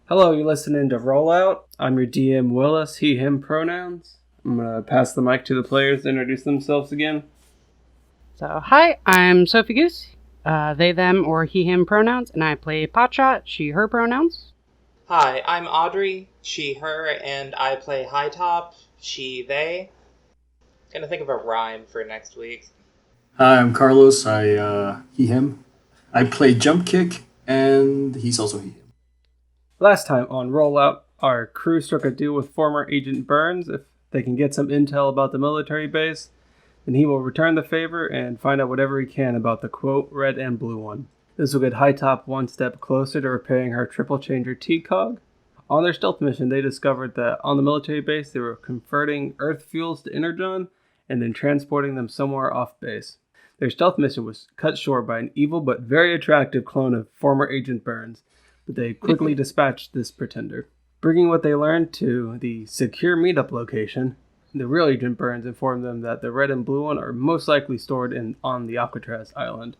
Hello, you're listening to Rollout. I'm your DM, Willis, he, him pronouns. I'm going to pass the mic to the players to introduce themselves again. So, hi, I'm Sophie Goose, they, them, or he, him pronouns, and I play Potshot, she, her pronouns. Hi, I'm Audrey, she, her, and I play Hightop, she, they. Gonna think of a rhyme for next week. Hi, I'm Carlos. He, him. I play Jumpkick, and he's also he, him. Last time on Rollout, our crew struck a deal with former Agent Burns. If they can get some intel about the military base, then he will return the favor and find out whatever he can about the, quote, red and blue one. This will get Hightop one step closer to repairing her triple changer T-Cog. On their stealth mission, they discovered that on the military base, they were converting Earth fuels to Energon and then transporting them somewhere off base. Their stealth mission was cut short by an evil but very attractive clone of former Agent Burns, but they quickly dispatched this pretender. Bringing what they learned to the secure meetup location, the real Agent Burns informed them that the red and blue one are most likely stored on the Alcatraz island.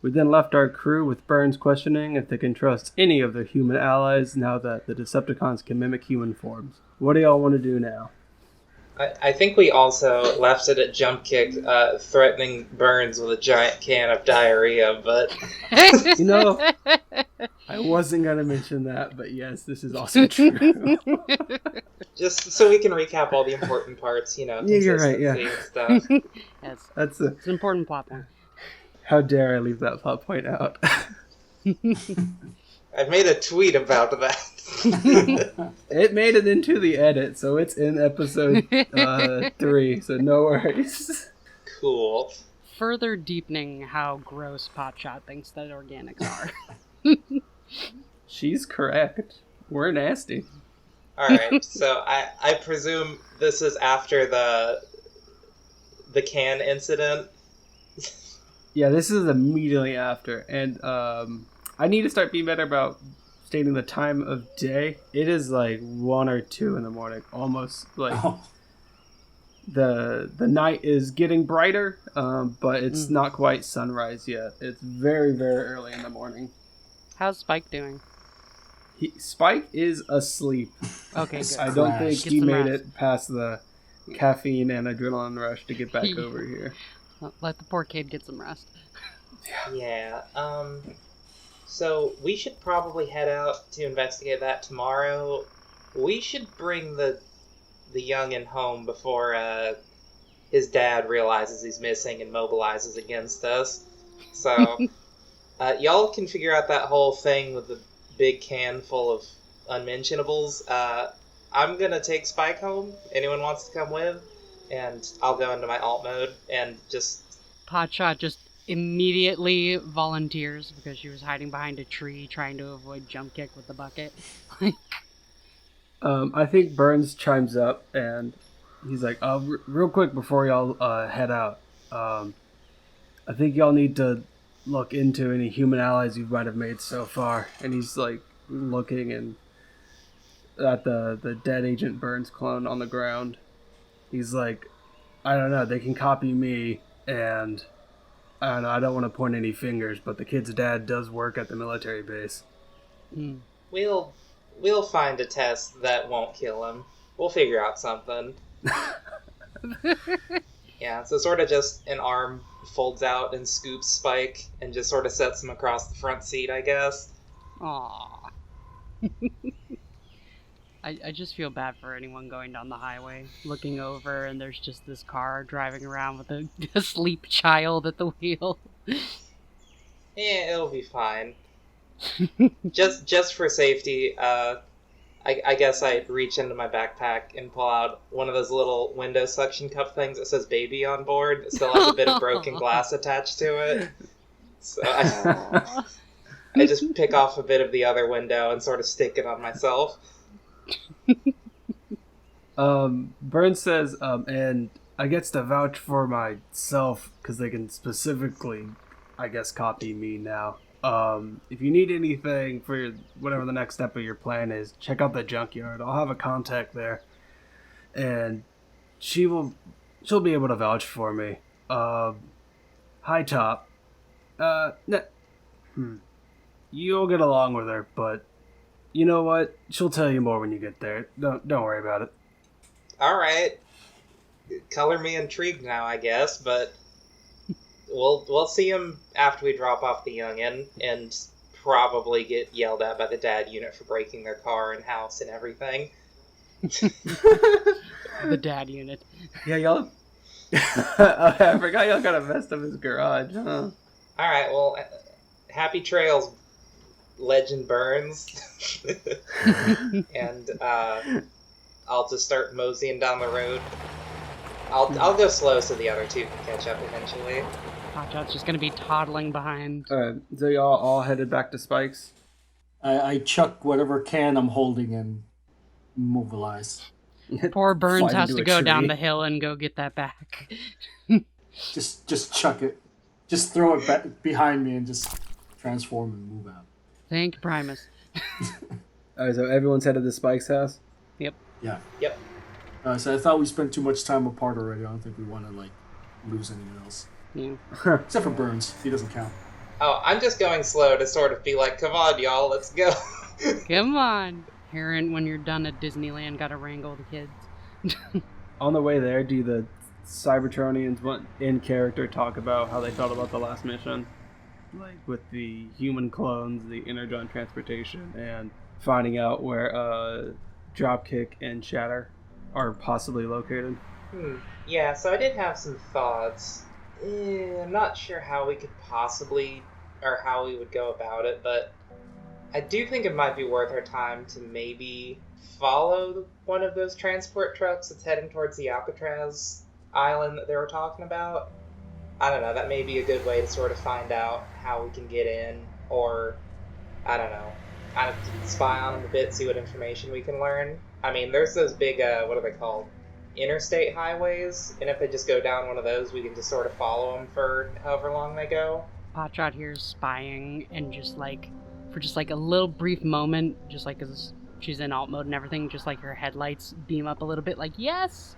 We then left our crew with Burns questioning if they can trust any of their human allies now that the Decepticons can mimic human forms. What do y'all want to do now? I think we also left it at Jumpkick, threatening Burns with a giant can of diarrhea, but... You know, I wasn't going to mention that, but yes, this is also true. Just so we can recap all the important parts, Yeah, you're right, yeah. and stuff. Yes, It's an important plot point. How dare I leave that plot point out? I made a tweet about that. It made it into the edit, so it's in episode 3, so no worries. Cool. Further deepening how gross Potshot thinks that organics are. She's correct. We're nasty. Alright, so I presume this is after the can incident? Yeah, this is immediately after, and I need to start being better about stating the time of day. It is like 1 or 2 in the morning, almost like the night is getting brighter, but it's not quite sunrise yet. It's very, very early in the morning. How's Spike doing? Spike is asleep. Okay, good. I don't think Get he some made rest. it past the caffeine and adrenaline rush to get back over here. Let the poor kid get some rest. Yeah, so we should probably head out to investigate that tomorrow. We should bring the youngin' home before his dad realizes he's missing and mobilizes against us. So y'all can figure out that whole thing with the big can full of unmentionables. I'm gonna take Spike home. Anyone wants to come with? And I'll go into my alt mode and just... Potshot just immediately volunteers because she was hiding behind a tree trying to avoid Jumpkick with the bucket. I think Burns chimes up and he's like, real quick before y'all head out, I think y'all need to look into any human allies you might have made so far. And he's like looking at the dead Agent Burns clone on the ground. He's like, I don't know, they can copy me, and I don't know, I don't want to point any fingers, but the kid's dad does work at the military base. We'll find a test that won't kill him. We'll figure out something. Yeah, so sort of just an arm folds out and scoops Spike and just sort of sets him across the front seat, I guess. Aww. I just feel bad for anyone going down the highway, looking over, and there's just this car driving around with a asleep child at the wheel. Yeah, it'll be fine. just for safety, I guess I'd reach into my backpack and pull out one of those little window suction cup things that says baby on board. It still has a bit of broken glass attached to it. So I just pick off a bit of the other window and sort of stick it on myself. Burns says, and I gets to vouch for myself because they can specifically, I guess, copy me now. If you need anything for whatever the next step of your plan is, check out the junkyard. I'll have a contact there, and she'll be able to vouch for me. Hightop, you'll get along with her, but You know what? She'll tell you more when you get there. Don't worry about it. Alright. Color me intrigued now, I guess, but we'll see him after we drop off the youngin' and probably get yelled at by the dad unit for breaking their car and house and everything. The dad unit. Yeah, y'all... I forgot y'all kind of messed up his garage, huh? Alright, well, happy trails, Legend Burns. And I'll just start moseying down the road. I'll go slow so the other two can catch up eventually. Potshot's just gonna be toddling behind. Alright, so y'all all headed back to Spike's? I chuck whatever can I'm holding and mobilize. Poor Burns Slide has into to a go tree. down the hill and go get that back. Just chuck it. Just throw it back behind me and just transform and move out. Thank you, Primus. Alright, so everyone's headed to Spike's house? Yep. Yeah. Yep. So I thought we spent too much time apart already. I don't think we want to lose anyone else. Yeah. Except for Burns. He doesn't count. Oh, I'm just going slow to sort of be like, come on, y'all, let's go. Come on. Heron, when you're done at Disneyland, gotta wrangle the kids. On the way there, do the Cybertronians in character talk about how they felt about the last mission? Like with the human clones, the Energon transportation, and finding out where Dropkick and Shatter are possibly located? Yeah, so I did have some thoughts. I'm not sure how we could possibly, or how we would go about it, but I do think it might be worth our time to maybe follow one of those transport trucks that's heading towards the Alcatraz island that they were talking about. I don't know, that may be a good way to sort of find out how we can get in, or, I don't know, kind of spy on them a bit, see what information we can learn. I mean, there's those big, what are they called? Interstate highways, and if they just go down one of those, we can just sort of follow them for however long they go. Potshot here's spying, and for just a little brief moment, just like as she's in alt mode and everything, just like her headlights beam up a little bit, like, yes,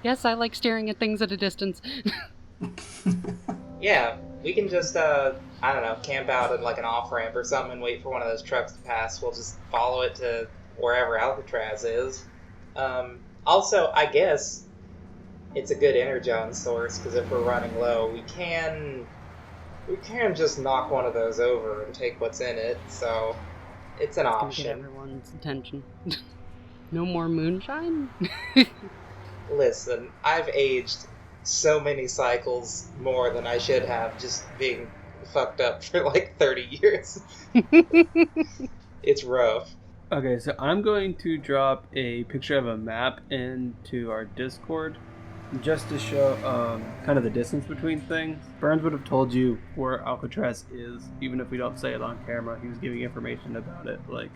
I like staring at things at a distance. Yeah, we can just, I don't know, camp out at like an off-ramp or something and wait for one of those trucks to pass. We'll just follow it to wherever Alcatraz is. Also, I guess it's a good energon source, because if we're running low, we can just knock one of those over and take what's in it, so it's an Get option. everyone's attention. No more moonshine? Listen, I've aged so many cycles more than I should have, just being fucked up for like 30 years. It's rough. Okay, so I'm going to drop a picture of a map into our Discord just to show kind of the distance between things. Burns would have told you where Alcatraz is, even if we don't say it on camera. He was giving information about it. Like,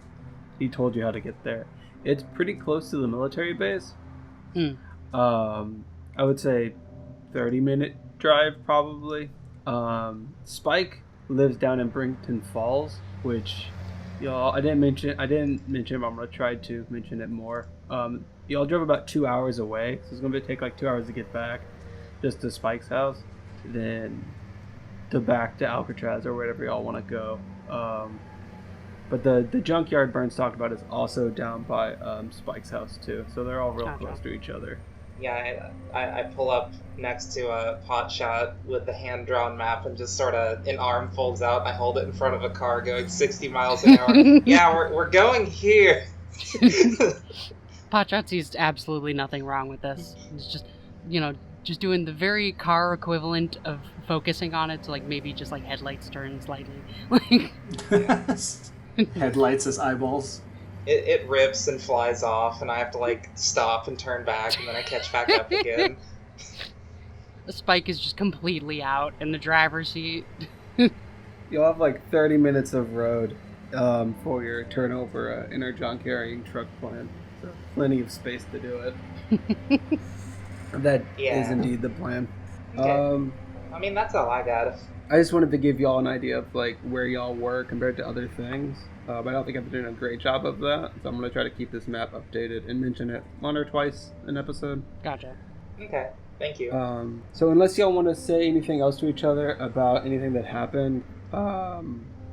he told you how to get there. It's pretty close to the military base. I would say 30-minute drive, probably. Spike lives down in Brington Falls, which... Y'all, I didn't mention, but I'm going to try to mention it more. Y'all drove about 2 hours away, so it's going to take like 2 hours to get back just to Spike's house, then back to Alcatraz or wherever y'all want to go. But the junkyard Burns talked about is also down by Spike's house too, so they're all real close to each other. Yeah, I pull up next to a Potshot with the hand-drawn map and just sort of, an arm folds out, and I hold it in front of a car going 60 miles an hour. Yeah, we're going here! Potshot sees absolutely nothing wrong with this. It's just, just doing the very car equivalent of focusing on it, so like maybe just like headlights turn slightly. Headlights as eyeballs. It rips and flies off, and I have to like stop and turn back, and then I catch back up again. The Spike is just completely out in the driver's seat. You'll have like 30 minutes of road for your turnover energon carrying truck plan. So plenty of space to do it. That is indeed the plan. Okay. I mean, that's all I got. I just wanted to give y'all an idea of like where y'all were compared to other things. But I don't think I've been doing a great job of that, so I'm going to try to keep this map updated and mention it one or twice an episode. Gotcha. Okay, thank you. So unless y'all want to say anything else to each other about anything that happened,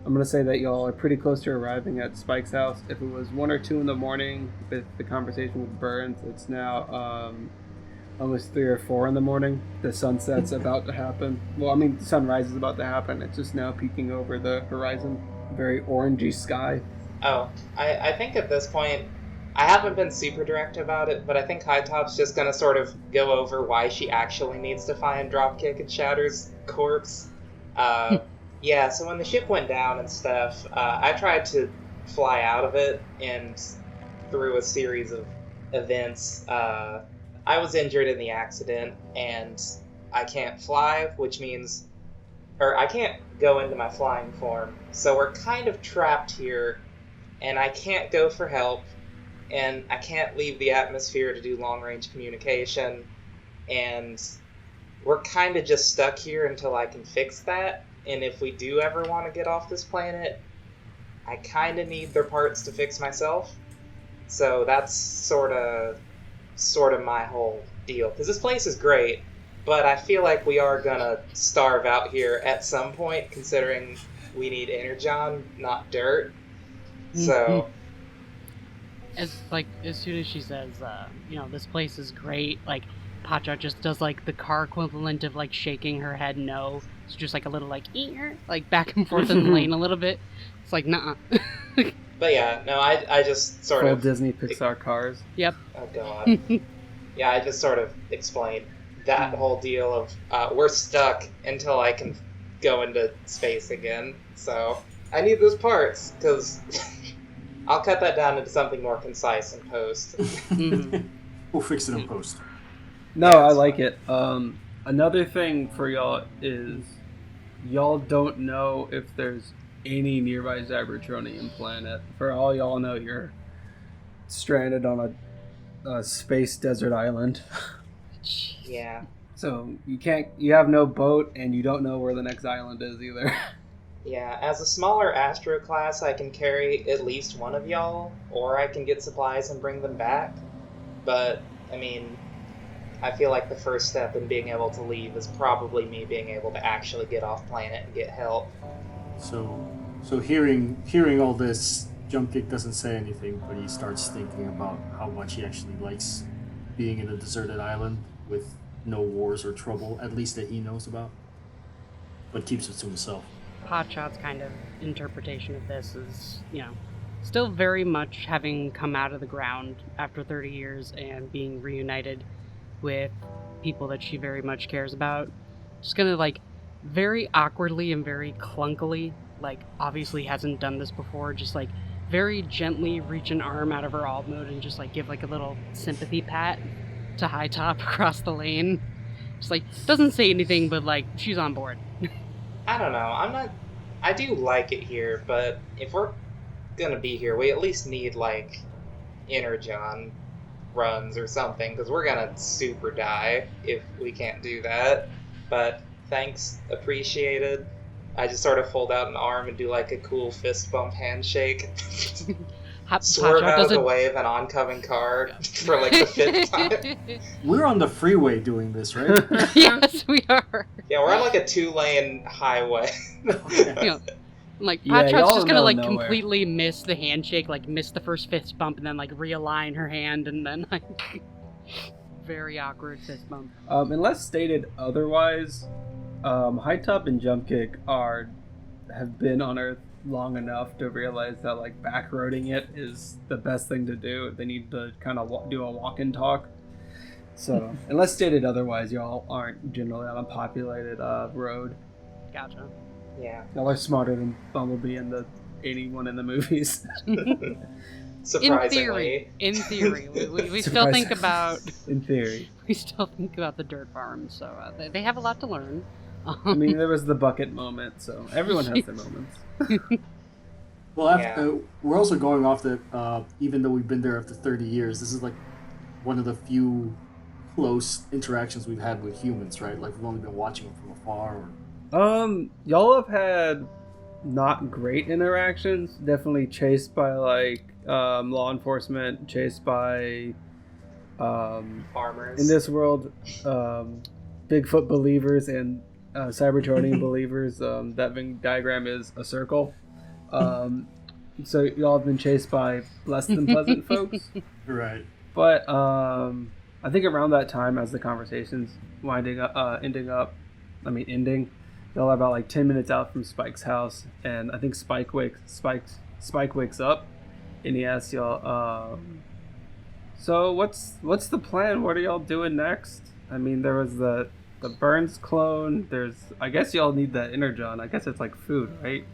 I'm going to say that y'all are pretty close to arriving at Spike's house. If it was 1 or 2 in the morning with the conversation with Burns, it's now almost 3 or 4 in the morning. The sunset's about to happen. Well, I mean, the sunrise is about to happen. It's just now peeking over the horizon. Very orangey sky. Oh, I think at this point, I haven't been super direct about it, but I think Hightop's just gonna sort of go over why she actually needs to find Dropkick and Shatter's corpse. Yeah, so when the ship went down and stuff, I tried to fly out of it, and through a series of events, I was injured in the accident, and I can't fly, which means... Or I can't go into my flying form, so we're kind of trapped here, and I can't go for help, and I can't leave the atmosphere to do long-range communication, and we're kind of just stuck here until I can fix that, and if we do ever want to get off this planet, I kind of need their parts to fix myself, so that's sort of my whole deal, because this place is great, but I feel like we are gonna starve out here at some point, considering we need energon, not dirt, so... As soon as she says, this place is great, like, Potshot just does, like, the car equivalent of, like, shaking her head no. It's just, like, a little, like, ear, like, back and forth in the lane a little bit. It's like, nuh-uh. But yeah, no, I just sort Full of... Disney Pixar cars. Yep. Oh, God. Yeah, I just sort of explained that whole deal of, we're stuck until I can go into space again, so I need those parts, because... I'll cut that down into something more concise in post. We'll fix it in post. No, I like it. Another thing for y'all is y'all don't know if there's any nearby Cybertronian planet. For all y'all know, you're stranded on a space desert island. Yeah. So you have no boat, and you don't know where the next island is either. Yeah, as a smaller Astro class, I can carry at least one of y'all, or I can get supplies and bring them back. But, I mean, I feel like the first step in being able to leave is probably me being able to actually get off planet and get help. So hearing all this, Jumpkick doesn't say anything, but he starts thinking about how much he actually likes being in a deserted island with no wars or trouble, at least that he knows about, but keeps it to himself. Potshot's kind of interpretation of this is, still very much having come out of the ground after 30 years and being reunited with people that she very much cares about. Just gonna, very awkwardly and very clunkily, obviously hasn't done this before, just, very gently reach an arm out of her alt mode and just, give, a little sympathy pat to Hightop across the lane. Just, doesn't say anything, but, she's on board. I don't know, I do like it here, but if we're gonna be here, we at least need, energon runs or something, because we're gonna super die if we can't do that. But thanks, appreciated. I just sort of fold out an arm and do, a cool fist bump handshake. Swerve out of the way of an oncoming car for, the 5th time. We're on the freeway doing this, right? Yes, we are. Yeah, we're on, a 2-lane highway. Potshot's just gonna completely miss the handshake, miss the first fist bump, and then realign her hand, and then very awkward fist bump. Unless stated otherwise, Hightop and Jumpkick have been on Earth long enough to realize that backroading it is the best thing to do. They need to kind of do a walk and talk. So unless stated otherwise, y'all aren't generally on a populated road. Gotcha. Yeah. Y'all are smarter than Bumblebee and the 81 in the movies. Surprisingly. In theory. We still think about... In theory. We still think about the dirt farms, so they have a lot to learn. I mean, there was the bucket moment, so everyone has their moments. Well, we're also going off that, even though we've been there after 30 years, this is one of the few close interactions we've had with humans, right? We've only been watching them from afar. Y'all have had not great interactions. Definitely chased by law enforcement, chased by farmers. In this world, Bigfoot believers and Cybertronian believers. That Venn diagram is a circle. So y'all have been chased by less than pleasant folks. Right. But I think around that time, as the conversation's ending, y'all are about like 10 minutes out from Spike's house, and I think Spike wakes up, and he asks y'all, so what's the plan? What are y'all doing next? I mean, there was the Burns clone. I guess y'all need that Energon. I guess it's like food, right?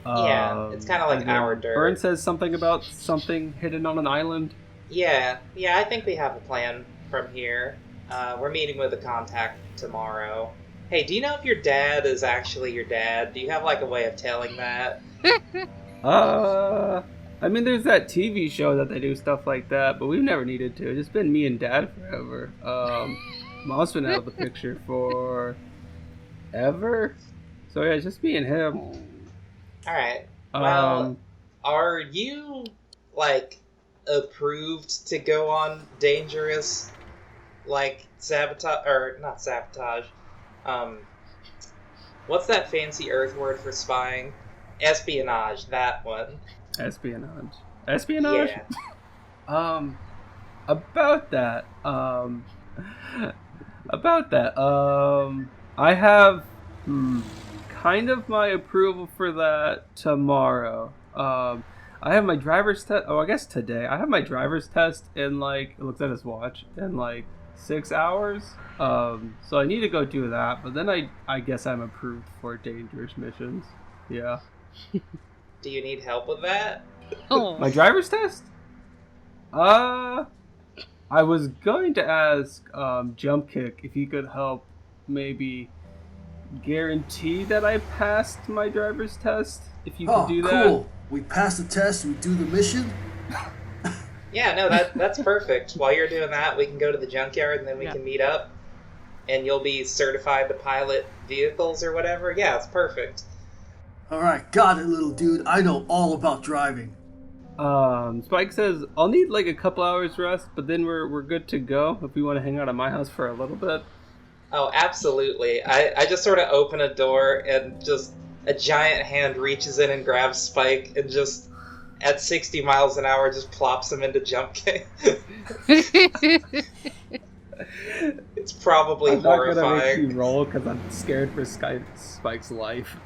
Yeah, it's kind of like our dirt. Burns says something about something hidden on an island. Yeah, I think we have a plan from here. We're meeting with a contact tomorrow. Hey, do you know if your dad is actually your dad? Do you have like a way of telling that? I mean, there's that TV show that they do stuff like that, but we've never needed to. It's just been me and Dad forever. Mom's been out of the picture for ever. So yeah, it's just me and him. Alright. Well, are you, like, approved to go on dangerous, like, sabotage, or not sabotage, what's that fancy Earth word for spying? Espionage, that one. Espionage? Yeah. About that, I have, kind of my approval for that tomorrow. I have my driver's test. Oh, I guess today. I have my driver's test in like, it looks at his watch, in like 6 hours. So I need to go do that. But then I guess I'm approved for dangerous missions. Yeah. Do you need help with that? Oh. My driver's test? I was going to ask Jumpkick if he could help maybe guarantee that I passed my driver's test. If you could do that. Cool. We pass the test, we do the mission. Yeah, no, that's perfect. While you're doing that, we can go to the junkyard and then we can meet up. And you'll be certified to pilot vehicles or whatever. Yeah, it's perfect. Alright, got it, little dude. I know all about driving. Spike says, I'll need like a couple hours rest, but then we're good to go if we want to hang out at my house for a little bit. Oh, absolutely. I just sort of open a door and just a giant hand reaches in and grabs Spike and just at 60 miles an hour just plops him into Jumpkick. It's probably horrifying. I'm not gonna make you roll because I'm scared for Spike's life.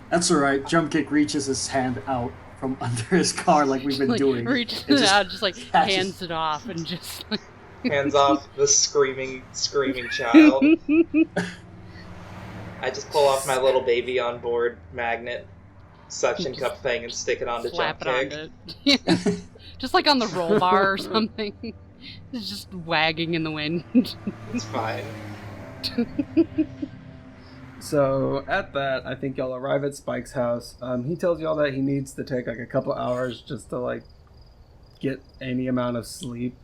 That's alright. Jumpkick reaches his hand out from under his car like we've been doing. Reaches it out, just like hands it off and just like... Hands off the screaming child. I just pull off my little baby on board magnet suction cup thing and stick it onto Jumpkick. Just like on the roll bar or something. It's just wagging in the wind. It's fine. So at that, I think y'all arrive at Spike's house. He tells y'all that he needs to take like a couple hours just to like get any amount of sleep.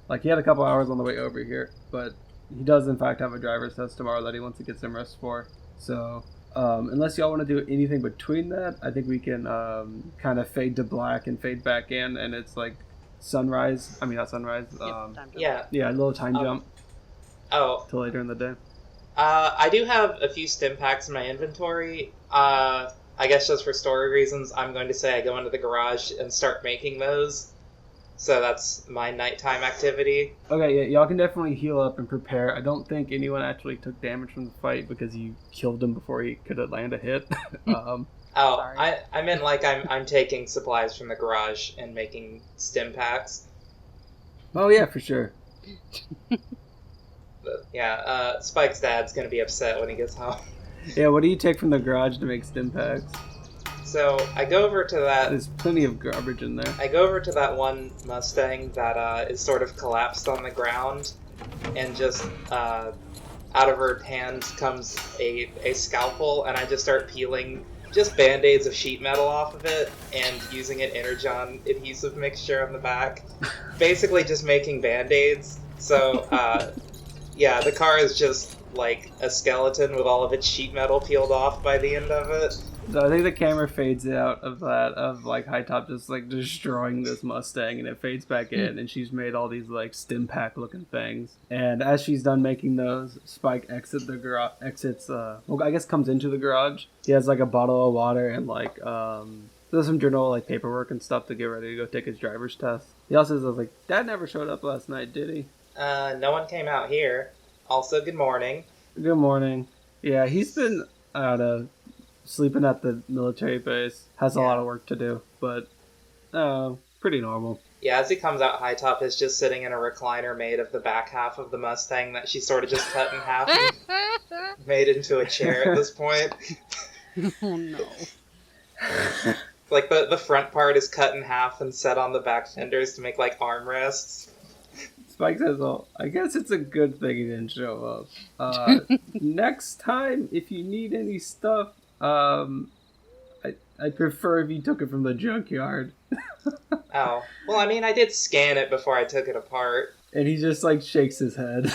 Like he had a couple hours on the way over here, but he does in fact have a driver's test tomorrow that he wants to get some rest for. So unless y'all want to do anything between that, I think we can kind of fade to black and fade back in, and it's like sunrise. I mean, not sunrise. Yeah, a little time jump. Oh. Till later in the day. I do have a few stim packs in my inventory. I guess just for story reasons, I'm going to say I go into the garage and start making those. So that's my nighttime activity. Okay, yeah, y'all can definitely heal up and prepare. I don't think anyone actually took damage from the fight because you killed him before he could land a hit. I meant like I'm taking supplies from the garage and making stim packs. Oh yeah, for sure. But, yeah, Spike's dad's gonna be upset when he gets home. Yeah, what do you take from the garage to make stim packs? So I go over to that. There's plenty of garbage in there. I go over to that one Mustang that is sort of collapsed on the ground, and just out of her hands comes a scalpel, and I just start peeling just band-aids of sheet metal off of it and using an Energon adhesive mixture on the back. Basically just making band-aids. So, yeah, the car is just like a skeleton with all of its sheet metal peeled off by the end of it. So I think the camera fades out of that, of like Hightop just like destroying this Mustang, and it fades back in, and she's made all these like stim pack looking things. And as she's done making those, Spike exits, well, I guess comes into the garage. He has like a bottle of water and like there's some journal like paperwork and stuff to get ready to go take his driver's test. He also says like, Dad never showed up last night, did he? No one came out here. Also, good morning. Good morning. Yeah, he's been sleeping at the military base. Has a lot of work to do, but pretty normal. Yeah, as he comes out, Hightop is just sitting in a recliner made of the back half of the Mustang that she sort of just cut in half and made into a chair at this point. Oh no. Like the front part is cut in half and set on the back fenders to make like armrests. Spike says, well, I guess it's a good thing he didn't show up. Next time, if you need any stuff, I'd prefer if you took it from the junkyard. Oh. Well, I mean, I did scan it before I took it apart. And he just, like, shakes his head.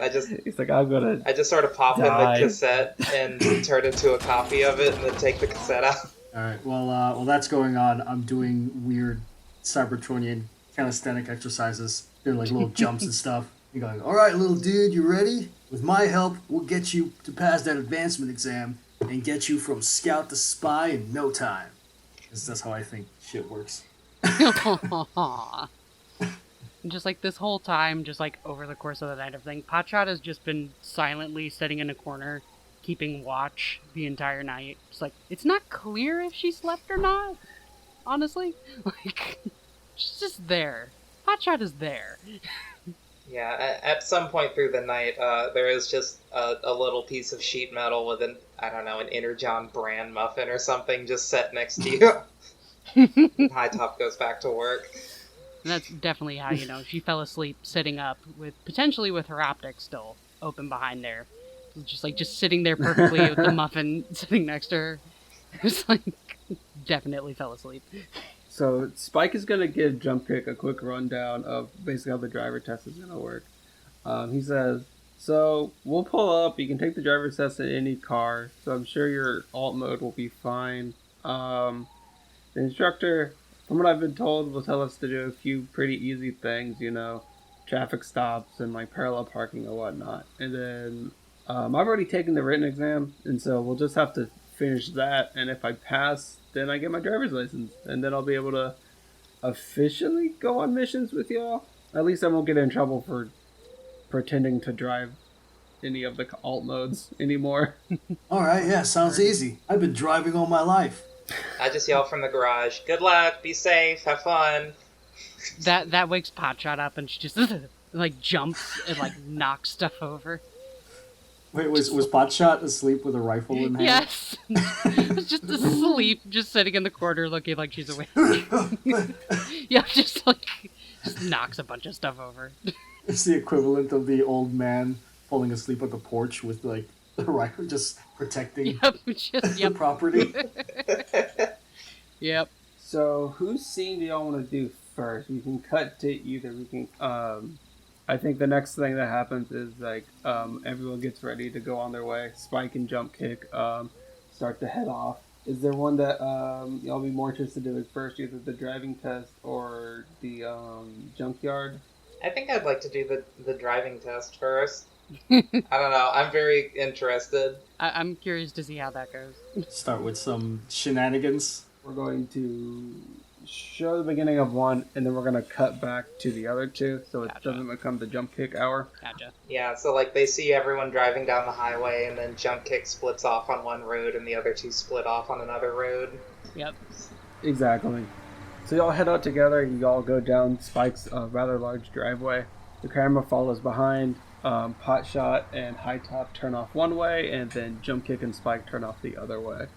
He's like, I just sort of pop in the cassette and turn into a copy of it and then take the cassette out. Alright, well, that's going on. I'm doing weird Cybertronian calisthenic exercises. Doing, like, little jumps and stuff. You're going, alright, little dude, you ready? With my help, we'll get you to pass that advancement exam and get you from scout to spy in no time. Because that's how I think shit works. Just like this whole time, just like over the course of the night, everything, Potshot has just been silently sitting in a corner, keeping watch the entire night. It's like, it's not clear if she slept or not, honestly. Like, she's just there. Potshot is there. Yeah, at some point through the night, there is just a little piece of sheet metal with an Energon bran muffin or something just set next to you. Hightop goes back to work. And that's definitely how you know she fell asleep sitting up, potentially with her optics still open behind there. Just sitting there perfectly with the muffin sitting next to her. It's like, definitely fell asleep. So Spike is going to give Jumpkick a quick rundown of basically how the driver test is going to work. He says, so we'll pull up. You can take the driver's test in any car. So I'm sure your alt mode will be fine. The instructor, from what I've been told, will tell us to do a few pretty easy things, traffic stops and like parallel parking and whatnot. And then I've already taken the written exam, and so we'll just have to finish that. And if I pass, then I get my driver's license, and then I'll be able to officially go on missions with y'all. At least I won't get in trouble for pretending to drive any of the alt modes anymore. Alright, yeah, sounds easy. I've been driving all my life. I just yell from the garage, good luck, be safe, have fun. That wakes Potshot up, and she just like jumps and like knocks stuff over. Wait, was Potshot asleep with a rifle in hand? Yes. Just asleep, just sitting in the corner looking like she's awake. Yeah, just knocks a bunch of stuff over. It's the equivalent of the old man falling asleep at the porch with like the rifle just protecting the property. Yep. So whose scene do y'all want to do first? We can cut to either. We can I think the next thing that happens is everyone gets ready to go on their way. Spike and Jumpkick start to head off. Is there one that y'all be more interested in doing first, either the driving test or the junkyard? I think I'd like to do the driving test first. I don't know. I'm very interested. I'm curious to see how that goes. Start with some shenanigans. We're going to show the beginning of one, and then we're going to cut back to the other two, so it doesn't become the Jumpkick hour. Gotcha. Yeah, so they see everyone driving down the highway, and then Jumpkick splits off on one road, and the other two split off on another road. Yep. Exactly. So y'all head out together, and y'all go down Spike's rather large driveway. The camera follows behind. Potshot and Hightop turn off one way, and then Jumpkick and Spike turn off the other way.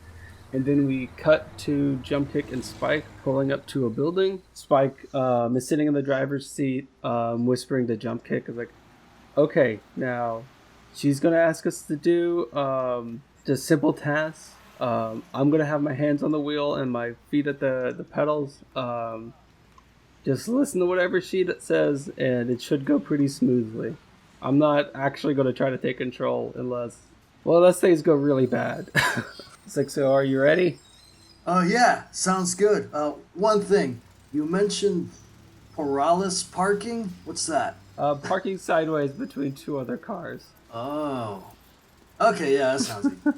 And then we cut to Jumpkick and Spike pulling up to a building. Spike is sitting in the driver's seat, whispering to Jumpkick, is like, okay, now she's going to ask us to do just simple tasks. I'm going to have my hands on the wheel and my feet at the pedals. Just listen to whatever she says, and it should go pretty smoothly. I'm not actually going to try to take control unless Well, let's things go really bad. It's like, so are you ready? Oh, yeah. Sounds good. One thing. You mentioned Paralis parking? What's that? Parking sideways between two other cars. Oh. Okay, yeah, that sounds good.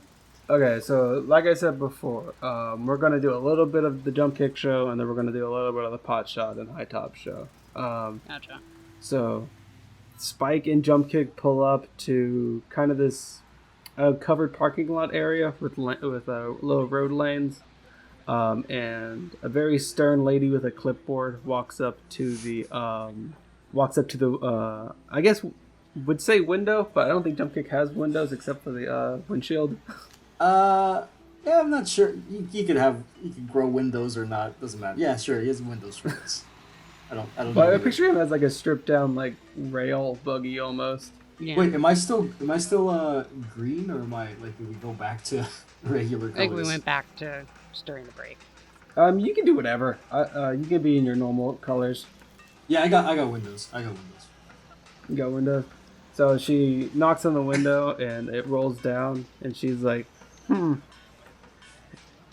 Okay, so like I said before, we're going to do a little bit of the Jumpkick show, and then we're going to do a little bit of the Potshot and Hightop show. Gotcha. So Spike and Jumpkick pull up to kind of this covered parking lot area with little road lanes, and a very stern lady with a clipboard walks up to the I guess would say window, but I don't think Jumpkick has windows except for the windshield. Yeah, I'm not sure. You could grow windows or not. Doesn't matter. Yeah, sure. He has windows for this. I don't know. But I picture him as like a stripped down like rail buggy almost. Yeah. Wait, am I still green, or am I like, did we go back to regular colors? I think we went back to just during the break. You can do whatever. You can be in your normal colors. Yeah, I got windows. You got windows. So she knocks on the window and it rolls down, and she's like,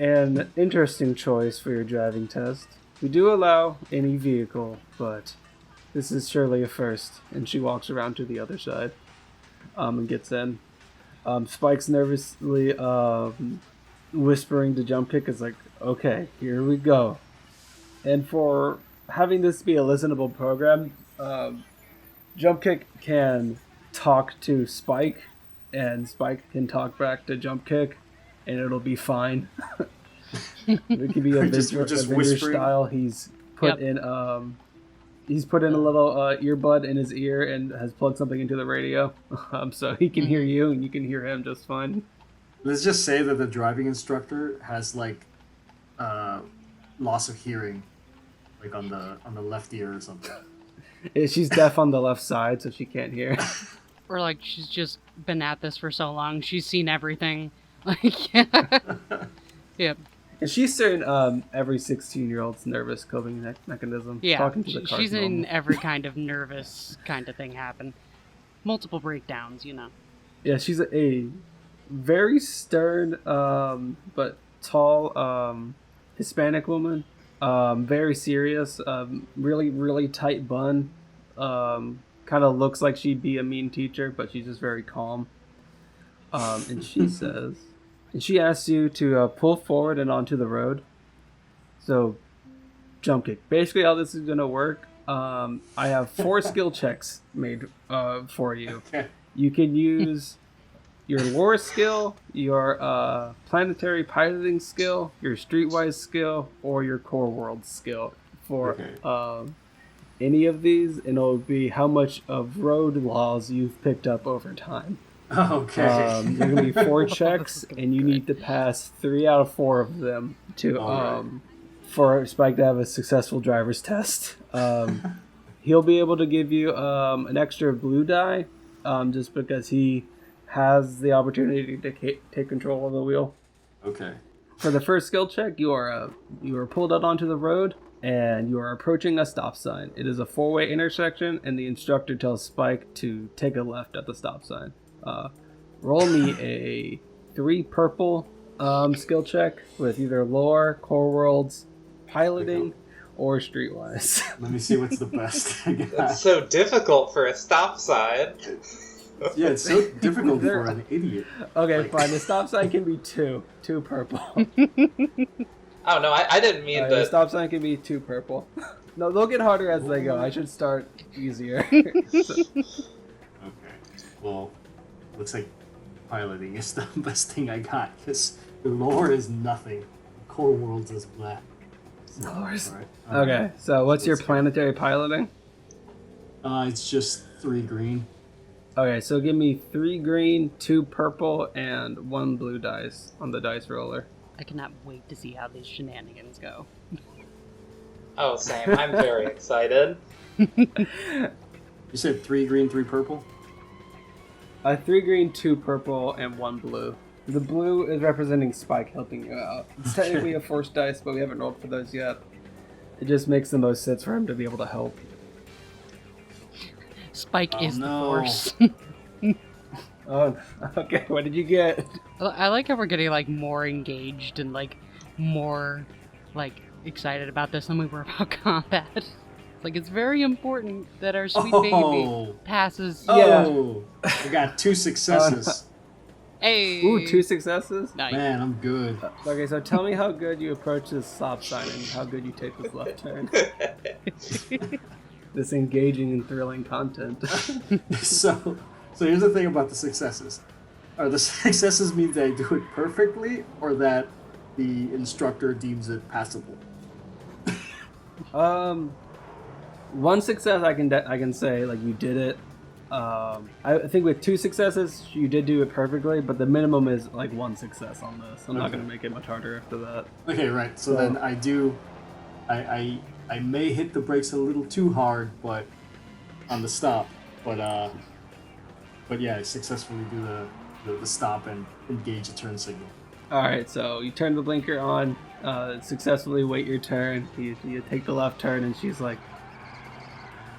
An interesting choice for your driving test. We do allow any vehicle, but this is surely a first. And she walks around to the other side and gets in. Spike's nervously whispering to Jumpkick is like, okay, here we go. And for having this be a listenable program, Jumpkick can talk to Spike, and Spike can talk back to Jumpkick, and it'll be fine. It could be a just Avenger style. He's put in a little earbud in his ear and has plugged something into the radio, so he can hear you and you can hear him just fine. Let's just say that the driving instructor has like loss of hearing, like on the left ear or something. She's deaf on the left side, so she can't hear. Or like she's just been at this for so long, she's seen everything. Like, yeah. Yep. And she's certain every 16-year-old's nervous coping mechanism. Yeah, Talking to the car's she's in normal. every kind of nervous kind of thing happen. Multiple breakdowns, you know. Yeah, she's a very stern but tall Hispanic woman. Very serious. Really, really tight bun. Kind of looks like she'd be a mean teacher, but she's just very calm. And she says... And she asks you to pull forward and onto the road. So, Jumpkick. Basically, how this is going to work, I have 4 skill checks made for you. Okay. You can use your lore skill, your planetary piloting skill, your streetwise skill, or your core world skill for any of these, and it'll be how much of road laws you've picked up over time. Okay. There are going to be 4 checks, and you need to pass 3 out of 4 of them to for Spike to have a successful driver's test. He'll be able to give you an extra blue die, just because he has the opportunity to take control of the wheel. Okay. For the first skill check, you are pulled out onto the road, and you are approaching a stop sign. It is a 4-way intersection, and the instructor tells Spike to take a left at the stop sign. Roll me a 3 purple skill check with either lore, core worlds, piloting, or streetwise. Let me see what's the best I got. That's so difficult for a stop sign. Yeah, it's so difficult for an idiot. Okay, fine. The stop sign can be 2 purple. Oh no, I didn't mean The to. stop sign can be 2 purple. No, they'll get harder as they go. I should start easier. Okay. Well, looks like piloting is the best thing I got, because the lore is nothing. Core worlds is black. So, Lore's- alright. Okay, so what's your Let's go. planetary piloting? It's just 3 green. Okay, so give me 3 green, 2 purple, and 1 blue dice on the dice roller. I cannot wait to see how these shenanigans go. Oh, same. I'm very excited. You said 3 green, 3 purple? 3 green, 2 purple, and 1 blue. The blue is representing Spike helping you out. It's technically a force dice, but we haven't rolled for those yet. It just makes the most sense for him to be able to help. Spike is no. the force. Oh, okay. What did you get? I like how we're getting like more engaged and like more like excited about this than we were about combat. Like it's very important that our sweet baby passes. Oh, I got 2 successes. Hey. Ooh, 2 successes? Nice. Man, I'm good. Okay, so tell me how good you approach this stop sign and how good you take this left turn. This engaging and thrilling content. So here's the thing about the successes. Are the successes mean that I do it perfectly, or that the instructor deems it passable? One success I can say like you did it. I think with 2 successes you did do it perfectly, but the minimum is like 1 success on this. I'm not gonna make it much harder after that. Okay, right. So then I do. I may hit the brakes a little too hard, but on the stop. But yeah, I successfully do the stop and engage a turn signal. All right, so you turn the blinker on, successfully wait your turn. You take the left turn, and she's like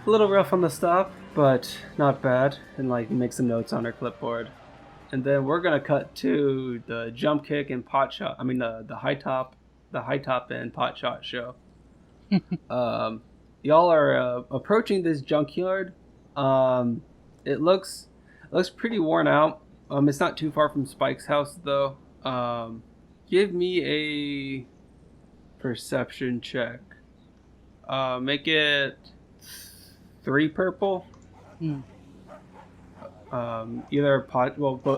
a little rough on the stop, but not bad, and like make some notes on her clipboard. And then we're gonna cut to the Jumpkick and Potshot. I mean the Hightop and Potshot show. Y'all are approaching this junkyard. It looks pretty worn out. It's not too far from Spike's house though. Give me a perception check. Make it 3 purple. Either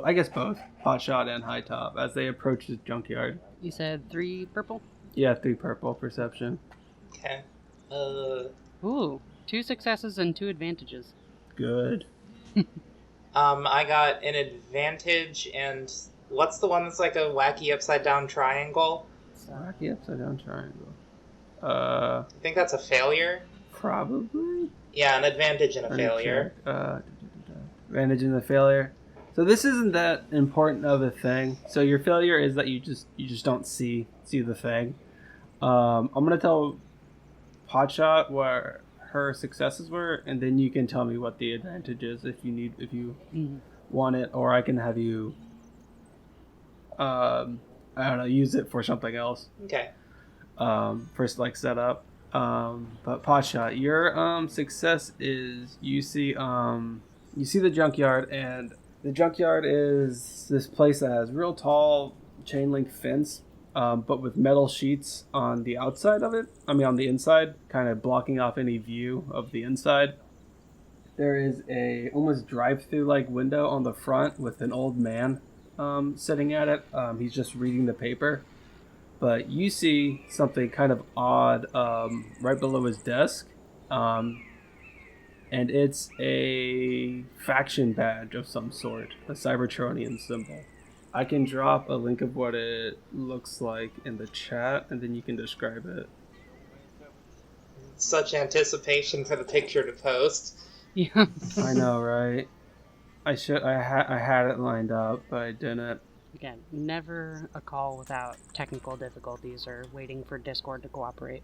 I guess both Potshot and Hightop as they approach the junkyard. You said 3 purple? Yeah, 3 purple perception. Okay. Ooh, 2 successes and 2 advantages. Good. I got an advantage, and what's the one that's like a wacky upside down triangle? Wacky upside down triangle. I think that's a failure. Probably. Yeah, an advantage and a failure. Advantage and a failure. So this isn't that important of a thing. So your failure is that you just don't see the thing. I'm gonna tell Potshot where her successes were, and then you can tell me what the advantage is if you want it, or I can have you I don't know, use it for something else. Okay. First like setup. But Potshot, your success is you see the junkyard, and the junkyard is this place that has real tall chain link fence, but with metal sheets on the outside of it. I mean on the inside, kind of blocking off any view of the inside. There is a almost drive-through like window on the front with an old man sitting at it. He's just reading the paper. But you see something kind of odd right below his desk. And it's a faction badge of some sort, a Cybertronian symbol. I can drop a link of what it looks like in the chat, and then you can describe it. Such anticipation for the picture to post. Yeah. I know, right? I had it lined up, but I didn't. Again, never a call without technical difficulties or waiting for Discord to cooperate.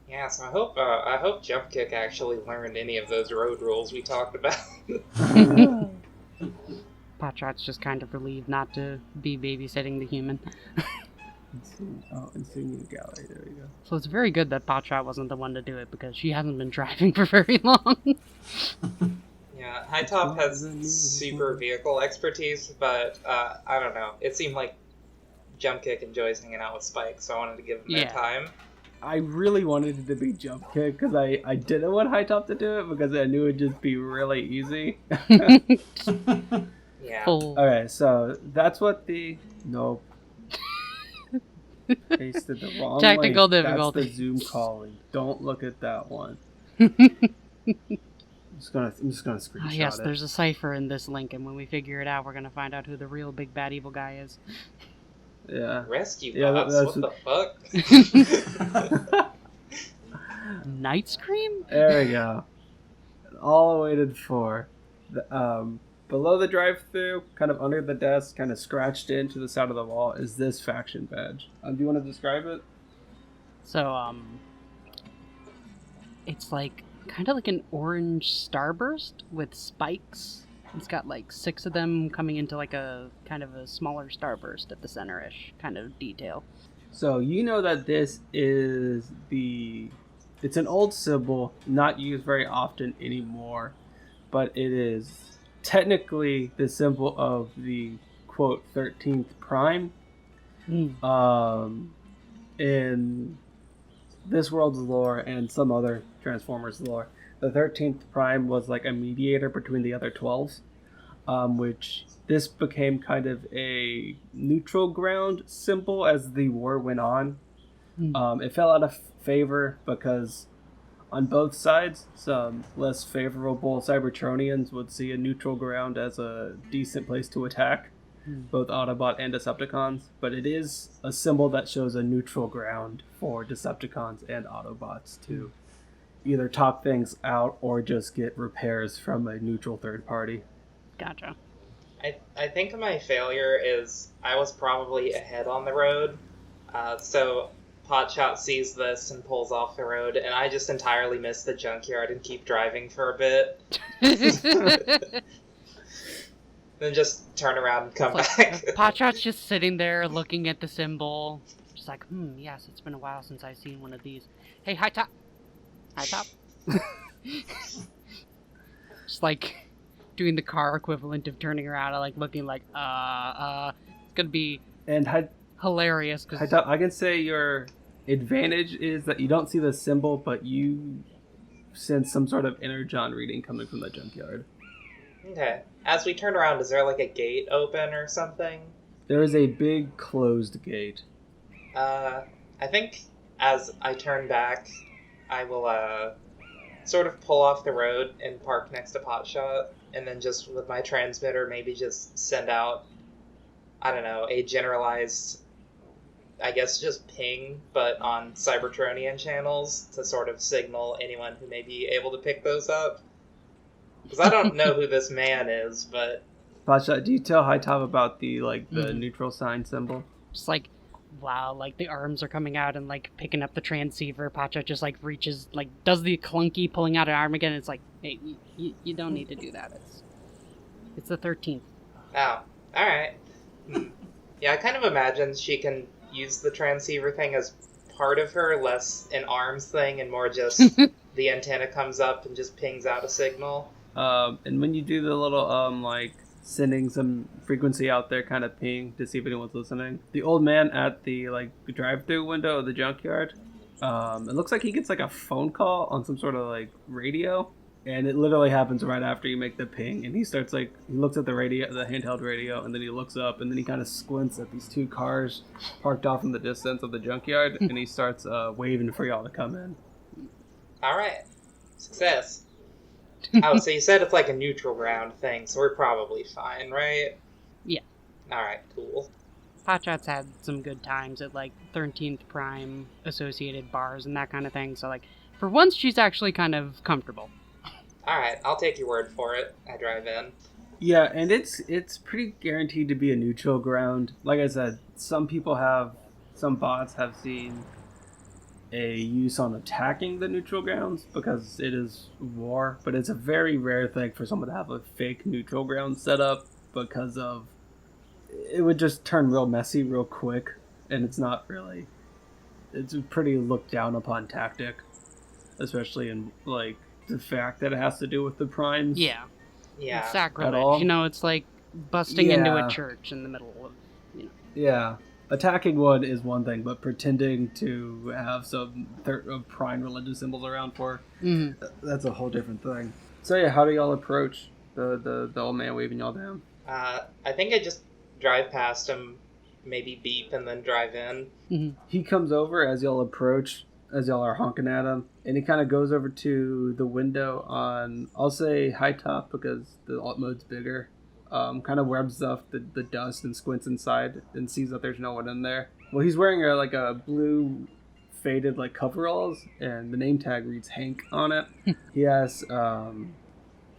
Yeah, so I hope Jumpkick actually learned any of those road rules we talked about. Potshot's just kind of relieved not to be babysitting the human. Insignia Gallery, there we go. So it's very good that Potshot wasn't the one to do it, because she hasn't been driving for very long. Yeah, Hightop has super vehicle expertise, but I don't know. It seemed like Jumpkick enjoys hanging out with Spike, so I wanted to give him their time. I really wanted it to be Jumpkick because I didn't want Hightop to do it because I knew it would just be really easy. Yeah. Okay, so that's what the... Nope. Pasted the wrong Technical link. difficulty. That's the Zoom calling. Don't look at that one. I'm just gonna screenshot it. Yes, there's a cipher in this link, and when we figure it out, we're gonna find out who the real big bad evil guy is. Yeah. Rescue bots? What the fuck? Night Scream? There we go. All I waited for. Below the drive-thru, kind of under the desk, kind of scratched into the side of the wall, is this faction badge. Do you want to describe it? So, it's like kind of like an orange starburst with spikes It's got like 6 of them coming into like a kind of a smaller starburst at the center-ish kind of detail. So you know that this is it's an old symbol, not used very often anymore, but it is technically the symbol of the, quote, 13th Prime. In this world's lore and some other Transformers lore, the 13th Prime was like a mediator between the other 12s, which this became kind of a neutral ground symbol as the war went on. It fell out of favor because on both sides, some less favorable Cybertronians would see a neutral ground as a decent place to attack both Autobot and Decepticons, but it is a symbol that shows a neutral ground for Decepticons and Autobots to either talk things out or just get repairs from a neutral third party. Gotcha. I think my failure is I was probably ahead on the road, so Potshot sees this and pulls off the road, and I just entirely miss the junkyard and keep driving for a bit. Then just turn around and come back. Potshot's just sitting there looking at the symbol. Just like, yes, it's been a while since I've seen one of these. Hey, Hightop! Hightop! Just like doing the car equivalent of turning around and like looking like, it's gonna be hilarious. Cause... Hightop, I can say your advantage is that you don't see the symbol, but you sense some sort of inner John reading coming from the junkyard. Okay. As we turn around, is there like a gate open or something? There is a big closed gate. I think as I turn back, I will sort of pull off the road and park next to Potshot, and then just with my transmitter maybe just send out, I don't know, a generalized, I guess just ping, but on Cybertronian channels to sort of signal anyone who may be able to pick those up. Because I don't know who this man is, but... Potshot, do you tell Hightop about the neutral sign symbol? Just like, wow, like the arms are coming out and like picking up the transceiver. Potshot just like reaches, like does the clunky pulling out an arm again. It's like, hey, you don't need to do that. It's the 13th. Oh, alright. Yeah, I kind of imagine she can use the transceiver thing as part of her, less an arms thing and more just the antenna comes up and just pings out a signal. And when you do the little, sending some frequency out there kind of ping to see if anyone's listening, the old man at the, drive-through window of the junkyard, it looks like he gets, a phone call on some sort of, radio, and it literally happens right after you make the ping, and he starts, he looks at the radio, the handheld radio, and then he looks up, and then he kind of squints at these 2 cars parked off in the distance of the junkyard, and he starts waving for y'all to come in. Alright. Success. Oh, so you said it's like a neutral ground thing, so we're probably fine, right? Yeah. Alright, cool. Potshot's had some good times at, 13th Prime associated bars and that kind of thing, so, for once she's actually kind of comfortable. Alright, I'll take your word for it. I drive in. Yeah, and it's pretty guaranteed to be a neutral ground. Like I said, some bots have seen a use on attacking the neutral grounds because it is war, but it's a very rare thing for someone to have a fake neutral ground set up because of it would just turn real messy real quick, and it's a pretty looked down upon tactic, especially in the fact that it has to do with the primes. Yeah. It's sacrilege. At all. It's like busting into a church in the middle of, Yeah. Attacking one is one thing, but pretending to have some prime religious symbols around for, that's a whole different thing. So yeah, how do y'all approach the old man waving y'all down? I think I just drive past him, maybe beep, and then drive in. Mm-hmm. He comes over as y'all approach, as y'all are honking at him, and he kind of goes over to the window on, I'll say Hightop because the alt mode's bigger. Kind of webs off the dust and squints inside and sees that there's no one in there. Well, he's wearing a blue faded coveralls, and the name tag reads Hank on it. He asks, a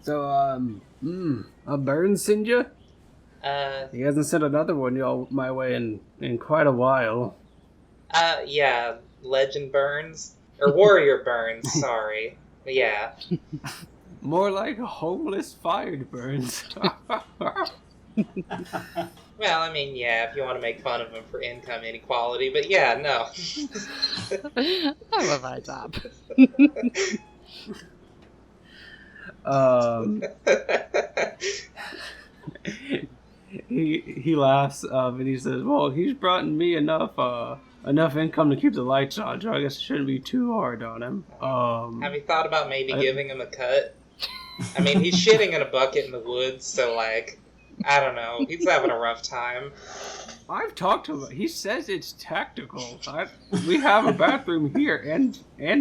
Burn send you? He hasn't sent another one y'all my way in quite a while. Yeah, Legend Burns. Or Warrior Burns, sorry. Yeah. More like homeless fired burns. Well, I mean, yeah, if you want to make fun of him for income inequality, but yeah, no. I love Hightop. He laughs and he says, "Well, he's brought me enough income to keep the lights on, so I guess it shouldn't be too hard on him." Have you thought about maybe giving him a cut? I mean, he's shitting in a bucket in the woods, so like, I don't know. He's having a rough time. I've talked to him. He says it's tactical. We have a bathroom here and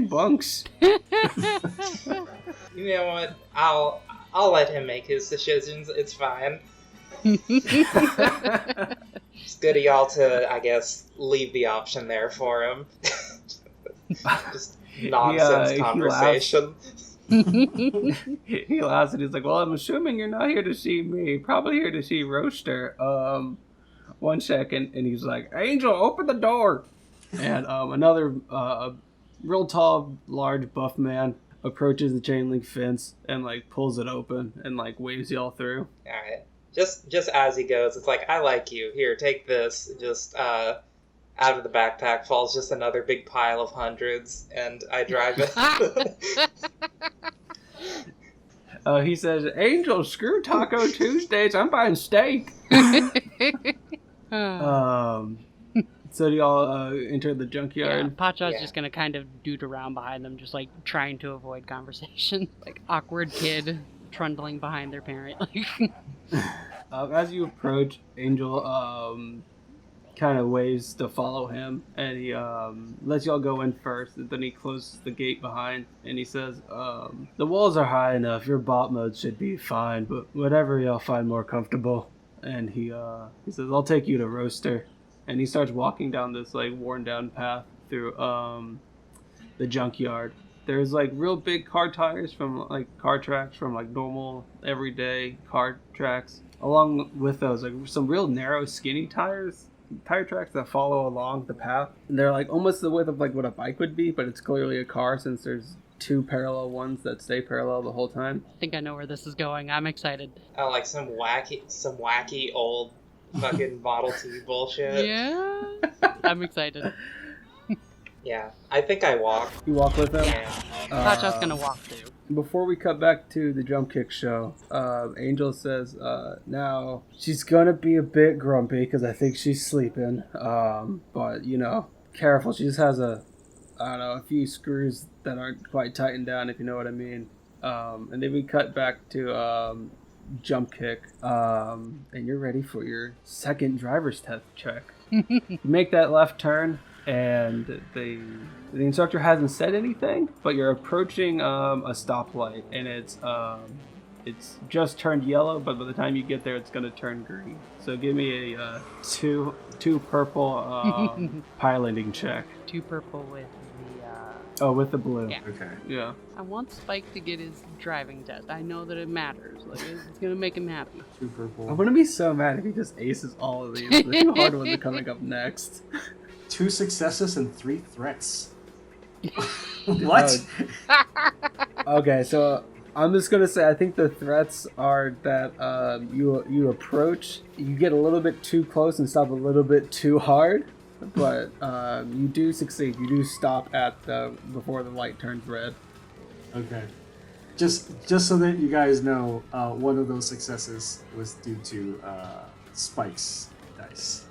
bunks. You know what? I'll let him make his decisions. It's fine. It's good of y'all to, I guess, leave the option there for him. Just nonsense conversation. He laughs and he's like, "Well, I'm assuming you're not here to see me. Probably here to see Roaster." 1 second, and he's like, "Angel, open the door." And another real tall, large, buff man approaches the chain link fence and like pulls it open and like waves y'all through. All right. Just as he goes, it's like, "I like you. Here, take this." Just out of the backpack falls just another big pile of hundreds, and I drive it. He says, "Angel, screw Taco Tuesdays. I'm buying steak." So do y'all enter the junkyard? Yeah, Potshot's just gonna kind of doot around behind them, just like trying to avoid conversation. Like awkward kid trundling behind their parent. As you approach, Angel kind of waves to follow him, and he lets y'all go in first, and then he closes the gate behind, and he says, "The walls are high enough, your bot mode should be fine, but whatever y'all find more comfortable." And he says, "I'll take you to Roaster." And he starts walking down this like worn down path through the junkyard. There's like real big car tires from like car tracks from like normal everyday car tracks. Along with those, like some real narrow skinny tire tracks that follow along the path. And they're like almost the width of like what a bike would be, but it's clearly a car since there's 2 parallel ones that stay parallel the whole time. I think I know where this is going. I'm excited. Oh, like some wacky old fucking Model T bullshit. Yeah, I'm excited. Yeah, I think I walk. You walk with them? Yeah. Potshot's gonna walk too. Before we cut back to the Jumpkick show, Angel says, now, she's gonna be a bit grumpy because I think she's sleeping, but, you know, careful. She just has a few screws that aren't quite tightened down, if you know what I mean. And then we cut back to Jumpkick, and you're ready for your second driver's test check. You make that left turn, and the instructor hasn't said anything, but you're approaching a stoplight, and it's just turned yellow, but by the time you get there, it's gonna turn green. So give me a two purple piloting check. 2 purple with the with the blue. Yeah. Okay. Yeah. I want Spike to get his driving test. I know that it matters. Like it's gonna make him happy. 2 purple. I'm gonna be so mad if he just aces all of these. The 2 hard ones are coming up next. 2 successes and 3 threats. What? Okay, so I'm just gonna say I think the threats are that you approach, you get a little bit too close and stop a little bit too hard, but you do succeed. You do stop at before the light turns red. Okay. Just so that you guys know, one of those successes was due to Spike's dice.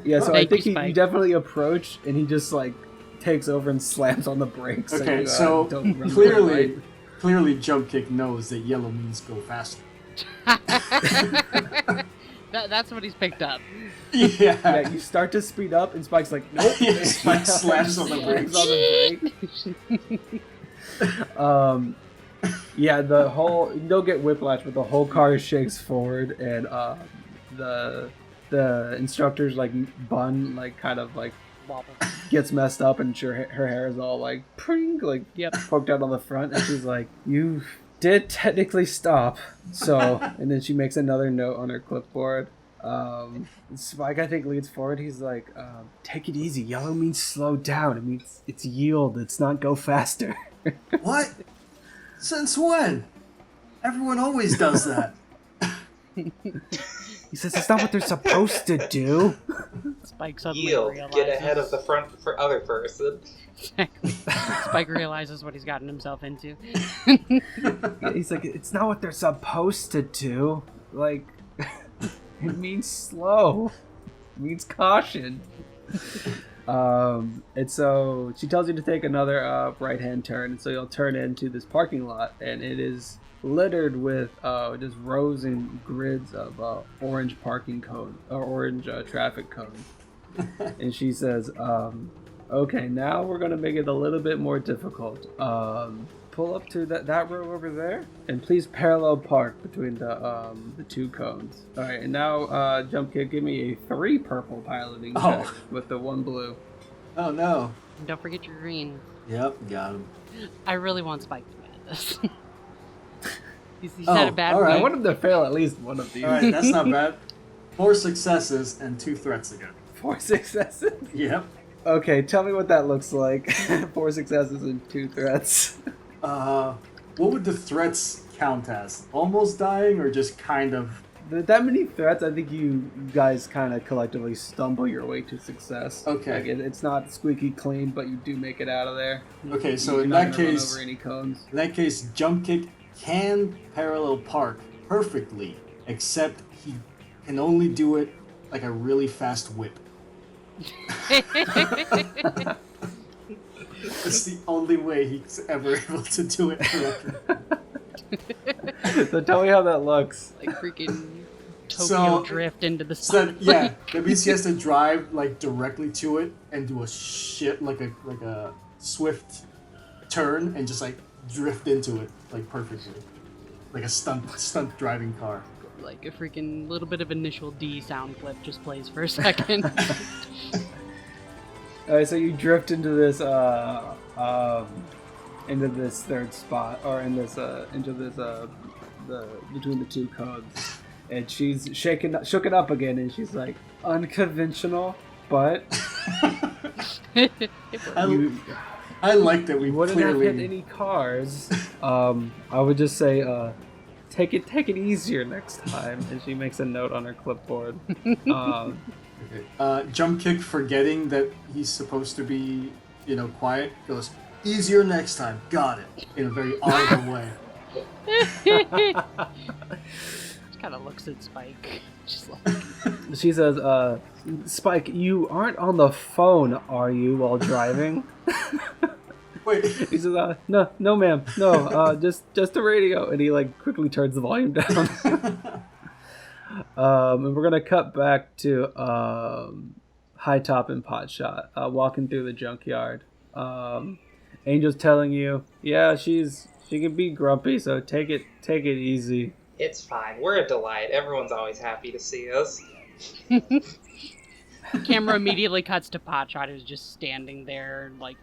Yeah, so Thank I think you, you Spike. definitely approach, and he just like takes over and slams on the brakes. Okay, so so don't run clearly right. Jumpkick knows that yellow means go faster. That's what he's picked up. Yeah. Yeah, you start to speed up, and Spike's like, "Nope." Spike slaps on the brakes. Slams on the brake. Yeah, the whole, you don't get whiplash, but the whole car shakes forward, and the instructor's like bun like kind of like Wobble. gets messed up, and her hair is all like pring, like Yep. poked out on the front, and she's like, "You did technically stop." So, and then she makes another note on her clipboard. Spike, I think, leads forward. He's like, "Take it easy. Yellow means slow down. It means it's yield. It's not go faster." What? Since when? Everyone always does that. He says it's not what they're supposed to do. Spike suddenly Yield, realizes. get ahead of the front for other person. Exactly. Spike realizes what he's gotten himself into. He's like, it's not what they're supposed to do. Like, it means slow. It means caution. And so she tells you to take another right-hand turn, and so you'll turn into this parking lot, and it is littered with just rows and grids of orange parking cone or orange traffic cones. And she says, okay, now we're gonna make it a little bit more difficult. Pull up to that row over there, and please parallel park between the two cones. All right, and now Jumpkick, give me a 3 purple piloting check with the 1 blue. Oh no. And don't forget your green. Yep, got him. I really want Spike to get this. He's had a bad all right. I want him to fail at least one of these. All right, that's not bad. 4 successes and 2 threats again. 4 successes? Yep. Okay, tell me what that looks like. 4 successes and 2 threats. What would the threats count as? Almost dying or just kind of? That many threats, I think you guys kind of collectively stumble your way to success. Okay. Like it's not squeaky clean, but you do make it out of there. Okay, so You're in not that gonna run case, over any cones. Jumpkick can parallel park perfectly, except he can only do it like a really fast whip. It's the only way he's ever able to do it correctly. So tell me how that looks. Like freaking Tokyo drift into the So spotlight. yeah, that means he has to drive like directly to it and do a like a swift turn and just like drift into it like perfectly, like a stunt driving car. Like a freaking little bit of initial D sound clip just plays for a second. All right, so you drift into this third spot, or into this the between the two cones, and she's shook it up again, and she's like, unconventional, but I like that we wouldn't clearly have hit any cars. I would just say, take it easier next time, and she makes a note on her clipboard. Jumpkick, forgetting that he's supposed to be, quiet, goes, easier next time, got it, in a very audible way. Just kind of looks at Spike. Just like... She says, Spike, you aren't on the phone, are you, while driving? Wait. He says, no, ma'am, no, just the radio. And he, quickly turns the volume down. And we're going to cut back to Hightop and Potshot, walking through the junkyard. Angel's telling you, yeah, she can be grumpy, so take it easy. It's fine. We're a delight. Everyone's always happy to see us. Camera immediately cuts to Potshot, who's just standing there, like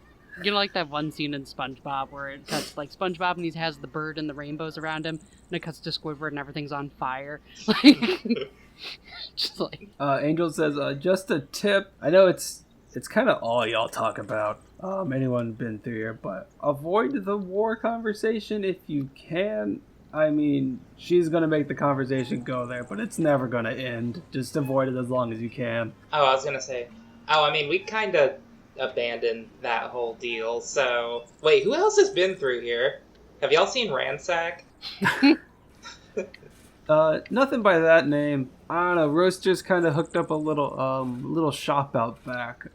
that one scene in SpongeBob where it cuts SpongeBob and he has the bird and the rainbows around him, and it cuts to Squidward and everything's on fire. Just Angel says, just a tip. I know it's kind of all y'all talk about. Anyone been through here, but avoid the war conversation if you can. I mean, she's gonna make the conversation go there, but it's never gonna end. Just avoid it as long as you can. Oh, I was gonna say. Oh, I mean, we kind of abandoned that whole deal, so... Wait, who else has been through here? Have y'all seen Ransack? Nothing by that name. I don't know. Roast just kind of hooked up a little shop out back.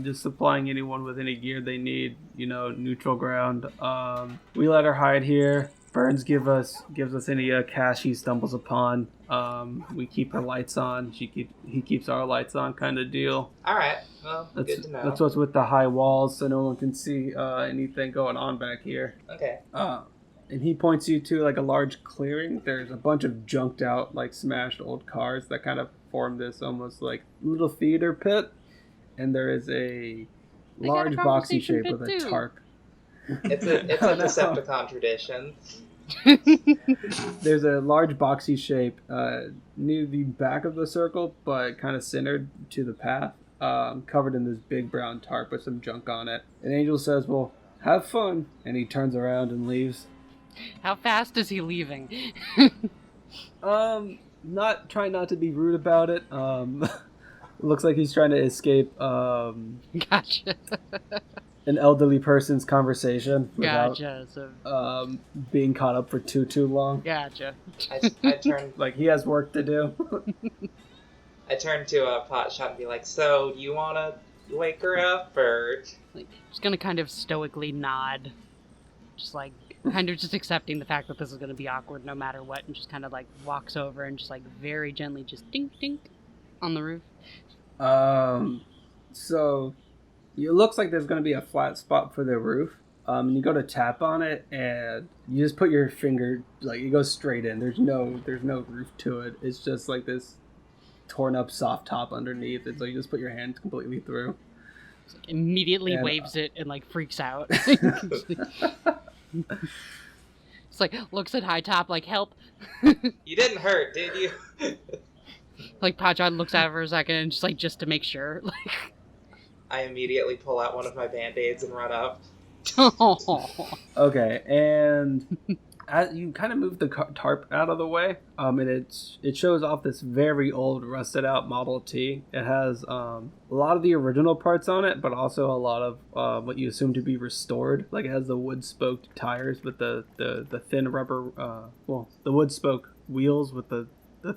Just supplying anyone with any gear they need. Neutral ground. We let her hide here. Burns gives us any cash he stumbles upon. We keep her lights on. He keeps our lights on, kind of deal. All right. Well, good to know. That's what's with the high walls, so no one can see anything going on back here. Okay. And he points you to a large clearing. There's a bunch of junked out, smashed old cars that kind of form this almost little theater pit. And there is a large boxy shape with a tarp. It's a Decepticon tradition. There's a large boxy shape near the back of the circle, but kind of centered to the path, covered in this big brown tarp with some junk on it. And Angel says, well, have fun. And he turns around and leaves. How fast is he leaving? Not trying not to be rude about it. Looks like he's trying to escape Gotcha. an elderly person's conversation without Gotcha. So, being caught up for too long. gotcha. I turn Like he has work to do. I turn to a Potshot and be like, so you wanna wake her up or? Like, just gonna kind of stoically nod, just like kind of just accepting the fact that this is gonna be awkward no matter what, and just kind of like walks over and just like very gently just dink dink on the roof. So it looks like there's going to be a flat spot for the roof. And you go to tap on it, and you just put your finger, like it goes straight in. There's no roof to it. It's just like this torn up soft top underneath. It's like you just put your hand completely through. Just, like, immediately And, waves it and like freaks out. It's like looks at Hightop like help. You didn't hurt, did you? Like Potshot looks at her for a second and just to make sure. Like, I immediately pull out one of my band-aids and run up. oh. Okay, and as you kind of move the tarp out of the way, and it shows off this very old, rusted out Model T. It has a lot of the original parts on it, but also a lot of what you assume to be restored. Like it has the wood spoked tires with the thin rubber, the wood spoke wheels with the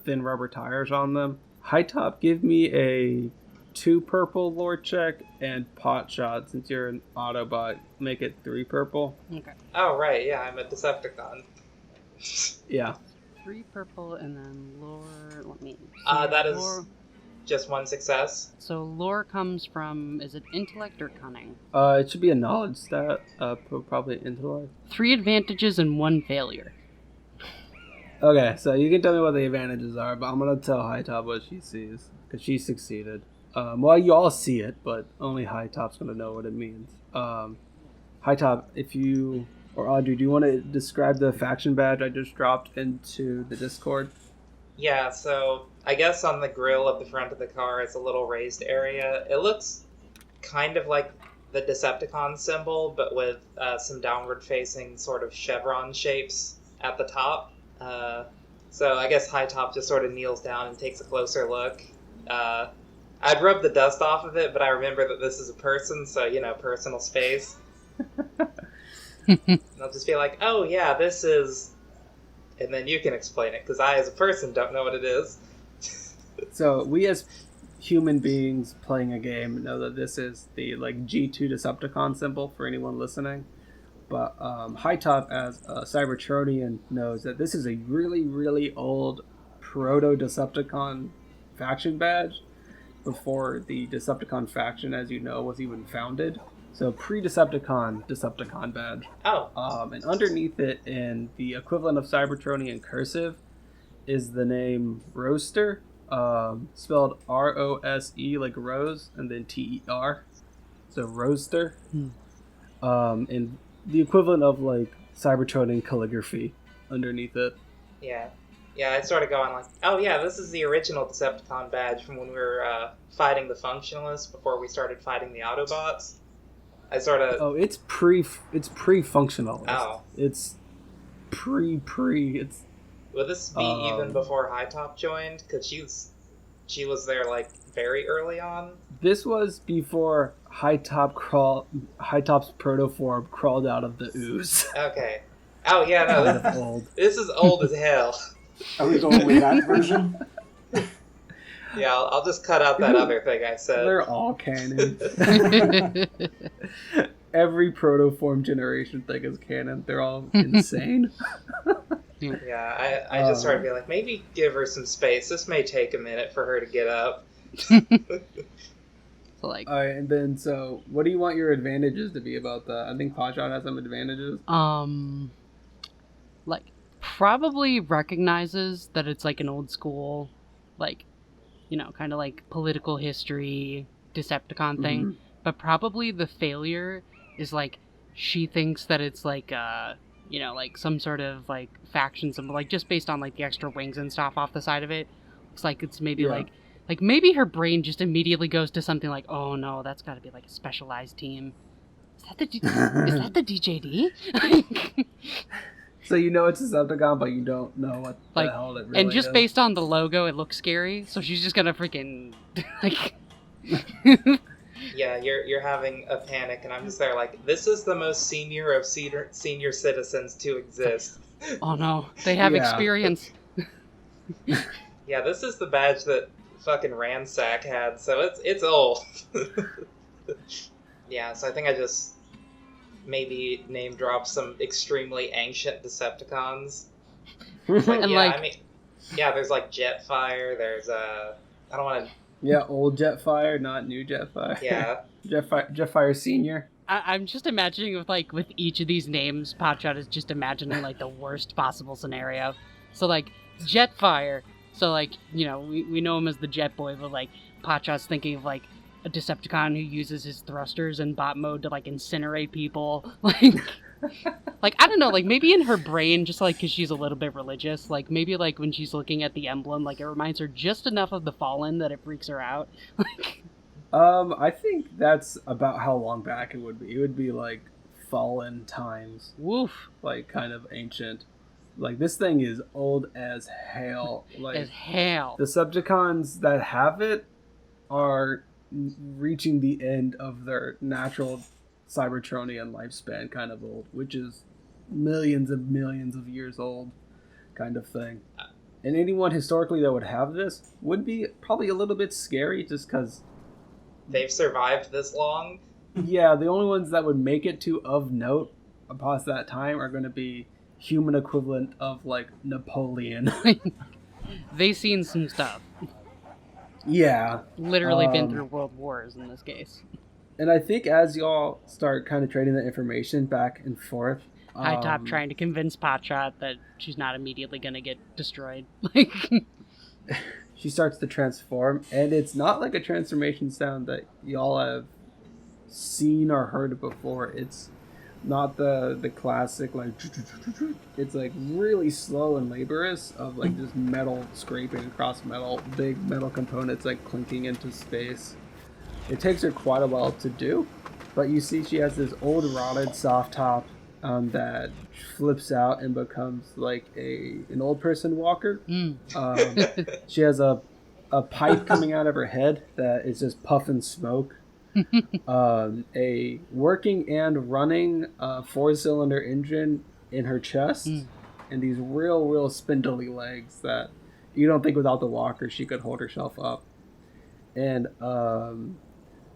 thin rubber tires on them. Hightop, give me a 2 purple lore check, and Potshot, since you're an Autobot, make it 3 purple. Okay. Oh, right, yeah, I'm a Decepticon. Yeah. 3 purple and then lore. Let me. That is lore. just 1 success. So lore comes from, is it intellect or cunning? It should be a knowledge stat. Probably intellect. 3 advantages and 1 failure. Okay, so you can tell me what the advantages are, but I'm gonna tell Hightop what she sees, because she succeeded. Well, you all see it, but only Hightop's gonna know what it means. Hightop, if you, or Audrey, do you want to describe the faction badge I just dropped into the Discord? Yeah, so I guess on the grill at the front of the car is a little raised area. It looks kind of like the Decepticon symbol, but with some downward-facing sort of chevron shapes at the top. So I guess Hightop just sort of kneels down and takes a closer look. I'd rub the dust off of it, but I remember that this is a person, so, personal space. And I'll just be like, oh yeah, this is... And then you can explain it, because I, as a person, don't know what it is. So we as human beings playing a game know that this is the G2 Decepticon symbol for anyone listening. But Hightop, as a Cybertronian, knows that this is a really, really old proto-Decepticon faction badge before the Decepticon faction, as you know, was even founded. So pre-Decepticon badge. Oh. And underneath it, in the equivalent of Cybertronian cursive, is the name Roaster, spelled R-O-S-E like rose, and then T-E-R. So Roaster. And the equivalent of Cybertronian calligraphy underneath it. Yeah. Yeah, I'd sort of going like, oh yeah, this is the original Decepticon badge from when we were fighting the Functionalists before we started fighting the Autobots. I sort of... Oh, it's pre-functional. Oh. It's it's... Would this be even before Hightop joined? Because she was there, very early on? This was before Hightop's protoform crawled out of the ooze. Okay. Oh, yeah, no, old. This is old as hell. Are we going with that version? Yeah, I'll just cut out that other thing I said. They're all canon. Every protoform generation thing is canon. They're all insane. Yeah, I just started being like, maybe give her some space. This may take a minute for her to get up. So all right, and then so what do you want your advantages to be about that? I think Potshot has some advantages. Probably recognizes that it's an old school, kind of political history Decepticon thing. Mm-hmm. But probably the failure is she thinks that it's some sort of faction symbol, just based on the extra wings and stuff off the side of it. Looks like it's maybe maybe her brain just immediately goes to something like, oh no, that's got to be a specialized team. Is that the DJD? So you know it's a Decepticon, but you don't know what the hell it really and just is. based on the logo, it looks scary. So she's just gonna freaking like. Yeah, you're having a panic, and I'm just there like, this is the most senior of senior citizens to exist. Oh no, they have experience. Yeah, this is the badge that fucking Ransack had, so it's old. Yeah, so I think I just maybe name drop some extremely ancient Decepticons. But And yeah, like, I mean, yeah, there's like Jetfire. There's I don't want to. Yeah, old Jetfire, not new Jetfire. Yeah. Jetfire Senior. I'm just imagining with each of these names, Potshot is just imagining like the worst possible scenario. So like Jetfire, so like, you know, we know him as the Jet Boy, but like Potshot's thinking of like a Decepticon who uses his thrusters in bot mode to like incinerate people. Like I don't know, like maybe in her brain, just like because she's a little bit religious, like maybe like when she's looking at the emblem, like it reminds her just enough of the Fallen that it freaks her out. I think that's about how long back it would be. It would be like Fallen times. Woof. Like kind of ancient. Like this thing is old as hell. Like As hell. the Decepticons that have it are reaching the end of their natural Cybertronian lifespan, kind of old, which is millions of years old, kind of thing. And anyone historically that would have this would be probably a little bit scary, just because They've survived this long. yeah, the only ones that would make it to of note past that time are going to be human equivalent of like Napoleon. They seen some stuff. Yeah, Literally been through world wars in this case. and I think as y'all start kind of trading the information back and forth, Hightop trying to convince Potshot that she's not immediately gonna get destroyed. Like, she starts to transform, and it's not like a transformation sound that y'all have seen or heard before. It's not the classic like it's like really slow and laborious of like just metal scraping across metal, big metal components like clinking into space. It takes her quite a while to do, but you see she has this old rotted soft top that flips out and becomes like an old person walker. She has a pipe coming out of her head that is just puffing smoke. A working and running 4-cylinder engine in her chest, and these real spindly legs that you don't think without the walker she could hold herself up. And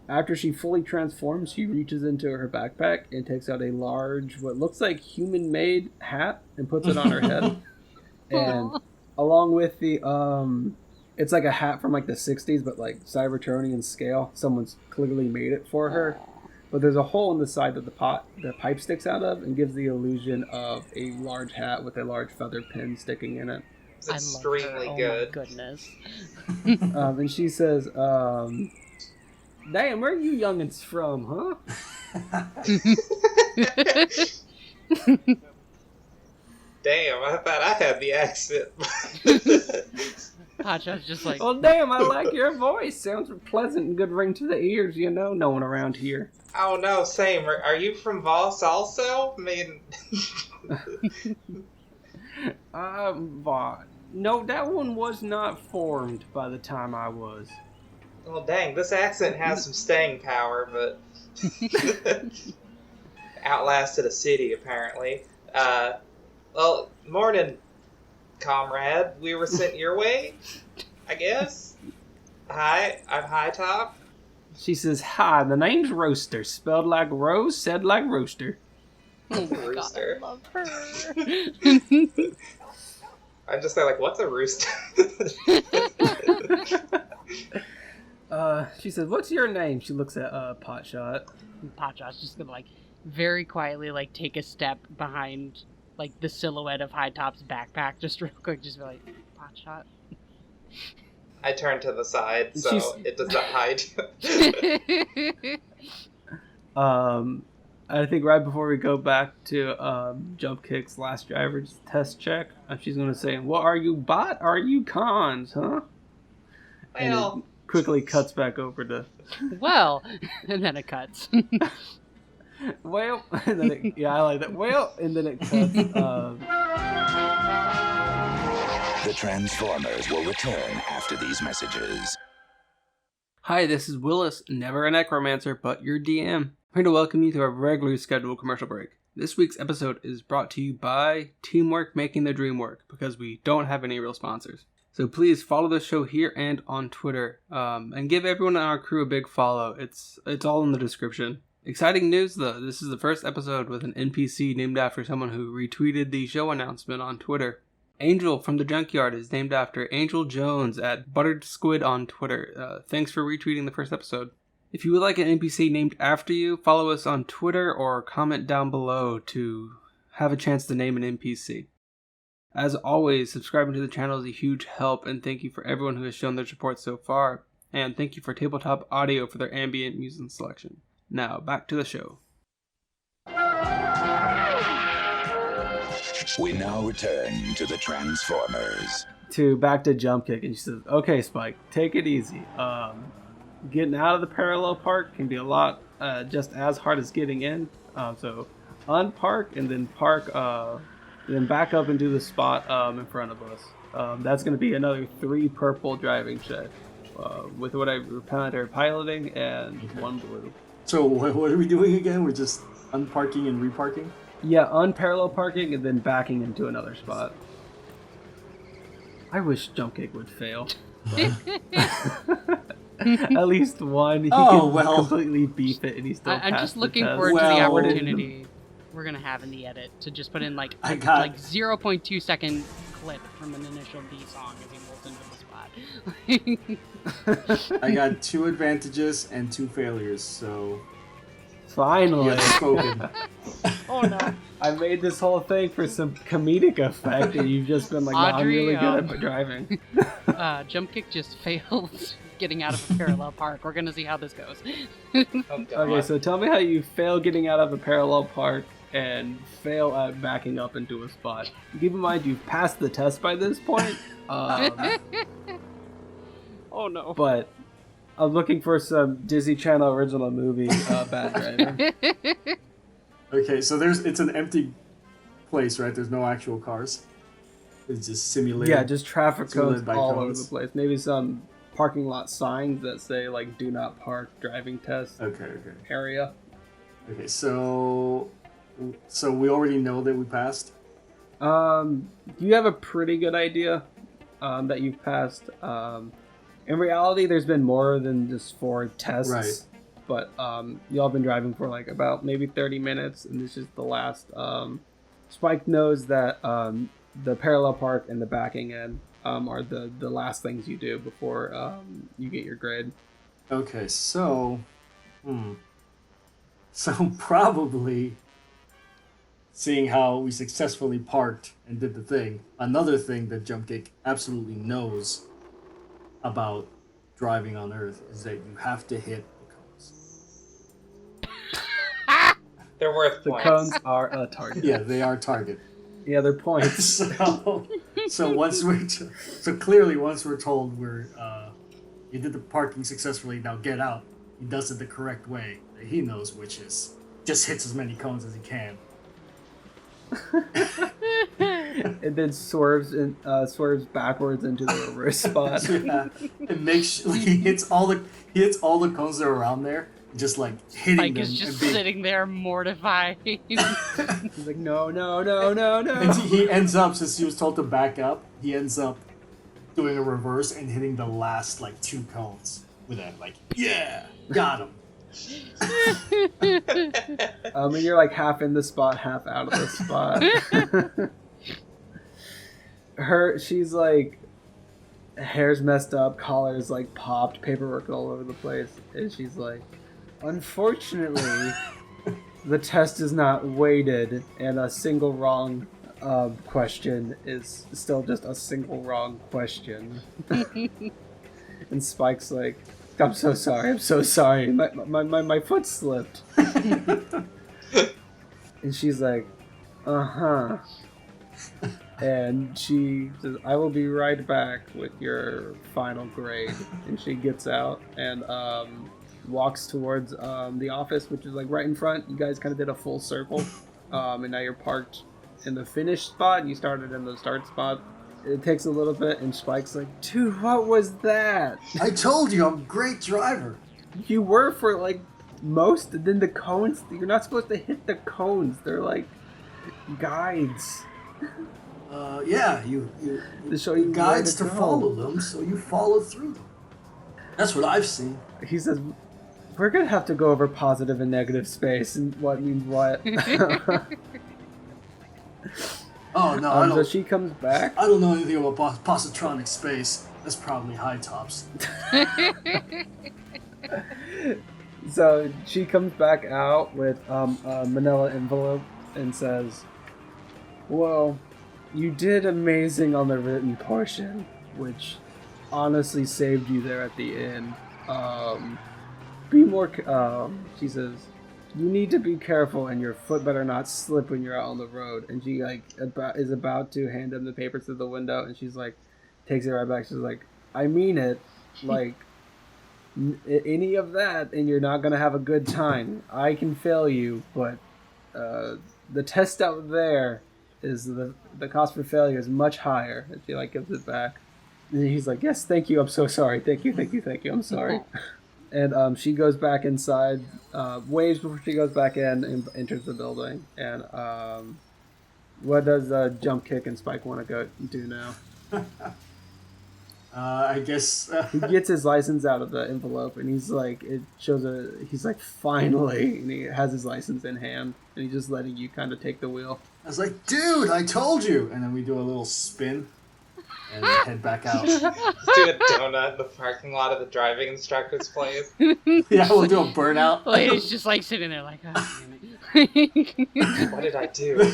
after she fully transforms, she reaches into her backpack and takes out a large, what looks like human-made hat and puts it on her head. And along with the it's like a hat from like the 60s, but like Cybertronian scale. Someone's clearly made it for her. But there's a hole in the side that the pipe sticks out of and gives the illusion of a large hat with a large feather pin sticking in it. It's extremely good. Oh my goodness. And she says, damn, where are you youngins from, huh? Damn, I thought I had the accent. Potshot's just like, Oh, damn, I like your voice. Sounds pleasant and good ring to the ears, you know. No one around here. Oh no, same. Are you from Voss also? I mean... No, that one was not formed by the time I was. Well, dang, this accent has some staying power, but... outlasted a city, apparently. Well, morning, comrade. We were sent your way, I guess. Hi, I'm Hightop. She says, hi, the name's Roaster, spelled like rose, said like rooster. oh my god, Rooster. I love her. I'm just there like, what's a rooster? She says, what's your name? She looks at Potshot. Potshot's just gonna like very quietly like take a step behind like the silhouette of Hightop's backpack, just real quick, just be like, Potshot. I turn to the side, so it does not hide. I think right before we go back to Jumpkick's last driver's test check, she's going to say, what are you, bot? Are you cons, huh? And Well... it quickly cuts back over to... Well, and then it cuts. Well, and then it... Yeah, I like that. Well, and then it cuts... The Transformers will return after these messages. Hi, this is Willis, never a necromancer, but your DM. I'm here to welcome you to our regularly scheduled commercial break. This week's episode is brought to you by Teamwork Making the Dream Work, because we don't have any real sponsors. So please follow the show here and on Twitter, and give everyone in our crew a big follow. It's all in the description. Exciting news though, this is the first episode with an NPC named after someone who retweeted the show announcement on Twitter. Angel from the Junkyard is named after Angel Jones at Buttered Squid on Twitter. Thanks for retweeting the first episode. If you would like an NPC named after you, follow us on Twitter or comment down below to have a chance to name an NPC. As always, subscribing to the channel is a huge help, and thank you for everyone who has shown their support so far. And thank you for Tabletop Audio for their ambient music selection. Now, back to the show. We now return to the Transformers. Back to Jumpkick, and she says, "Okay, Spike, take it easy. Getting out of the parallel park can be a lot just as hard as getting in. So unpark and then park, and then back up and do the spot in front of us. That's going to be another 3 purple driving check with what I'm piloting and 1 blue." So what are we doing again? We're just unparking and reparking? Yeah, unparallel parking and then backing into another spot. I wish Jumpkick would fail. At least one. He can completely beef it and he still I'm just looking test. forward to the opportunity we're going to have in the edit to just put in like 0.2 second clip from an initial D song as he rolls into the spot. I got 2 advantages and 2 failures, so... Finally. Yes, spoken. Oh no. I made this whole thing for some comedic effect, and you've just been like, Audrey, no, I'm really good at driving. Jumpkick just failed getting out of a parallel park. We're gonna see how this goes. Okay, so tell me how you fail getting out of a parallel park and fail at backing up into a spot. Keep in mind, you've passed the test by this point. Oh no. But I'm looking for some Disney Channel original movie bad driving. Okay, so it's an empty place, right? There's no actual cars. It's just simulated. Yeah, just traffic cones all over cones. the place. Maybe some parking lot signs that say like "Do not park," driving test. Okay. Area. Okay, so we already know that we passed. You have a pretty good idea that you've passed. In reality, there's been more than just 4 tests. Right. But y'all been driving for like about maybe 30 minutes, and this is the last. Spike knows that the parallel park and the backing end are the last things you do before you get your grade. Okay, so probably seeing how we successfully parked and did the thing, another thing that Jumpkick absolutely knows about driving on Earth is that you have to hit the cones. They're worth The points. cones are a target. Yeah, they are target. Yeah, they're points. So clearly once we're told you did the parking successfully, now get out. He does it the correct way that he knows, which is just hits as many cones as he can. And then swerves backwards into the reverse spot. Yeah, it makes he hits all the cones that are around there, just like hitting Spike them. is just sitting there mortified. He's like, no. And he ends up, since he was told to back up, he ends up doing a reverse and hitting the last like 2 cones with that, like, yeah, got him. And you're like half in the spot, half out of the spot. She's like, hair's messed up, collar's like popped, paperwork all over the place, and she's like, unfortunately, the test is not weighted, and a single wrong question is still just a single wrong question. And Spike's like, I'm so sorry, my foot slipped. And she's like, uh-huh. And she says, I will be right back with your final grade. And she gets out and walks towards the office, which is like right in front. You guys kind of did a full circle. And now you're parked in the finish spot. You started in the start spot. it takes a little bit, and Spike's like, dude, what was that? I told you, I'm a great driver. You were for, like, most, and then the cones, you're not supposed to hit the cones. They're, like, guides. Yeah, you To show you guides where to go. follow them, so you follow through them. That's what I've seen. He says, we're going to have to go over positive and negative space, and what means what. Oh, no, I So don't... she comes back. I don't know anything about positronic space. That's probably Hightop's. So she comes back out with a manila envelope and says, well, you did amazing on the written portion, which honestly saved you there at the end. Be more, she says, you need to be careful and your foot better not slip when you're out on the road. And she is about to hand him the papers through the window, and she's like, takes it right back. She's like, I mean it, like, any of that and you're not going to have a good time. I can fail you, but the test out there is the cost for failure is much higher. And she like gives it back. And he's like, yes, thank you, I'm so sorry. Thank you, I'm sorry. And she goes back inside, waves before she goes back in and enters the building. And what does Jumpkick and Spike want to go do now? I guess... He gets his license out of the envelope, and he's like, it shows he's like, finally, and he has his license in hand, and he's just letting you kind of take the wheel. I was like, dude, I told you! And then we do a little spin and head back out. Let's do a donut in the parking lot of the driving instructor's place. Yeah, we'll do a burnout. He's just like sitting there like, oh, damn it. What did I do?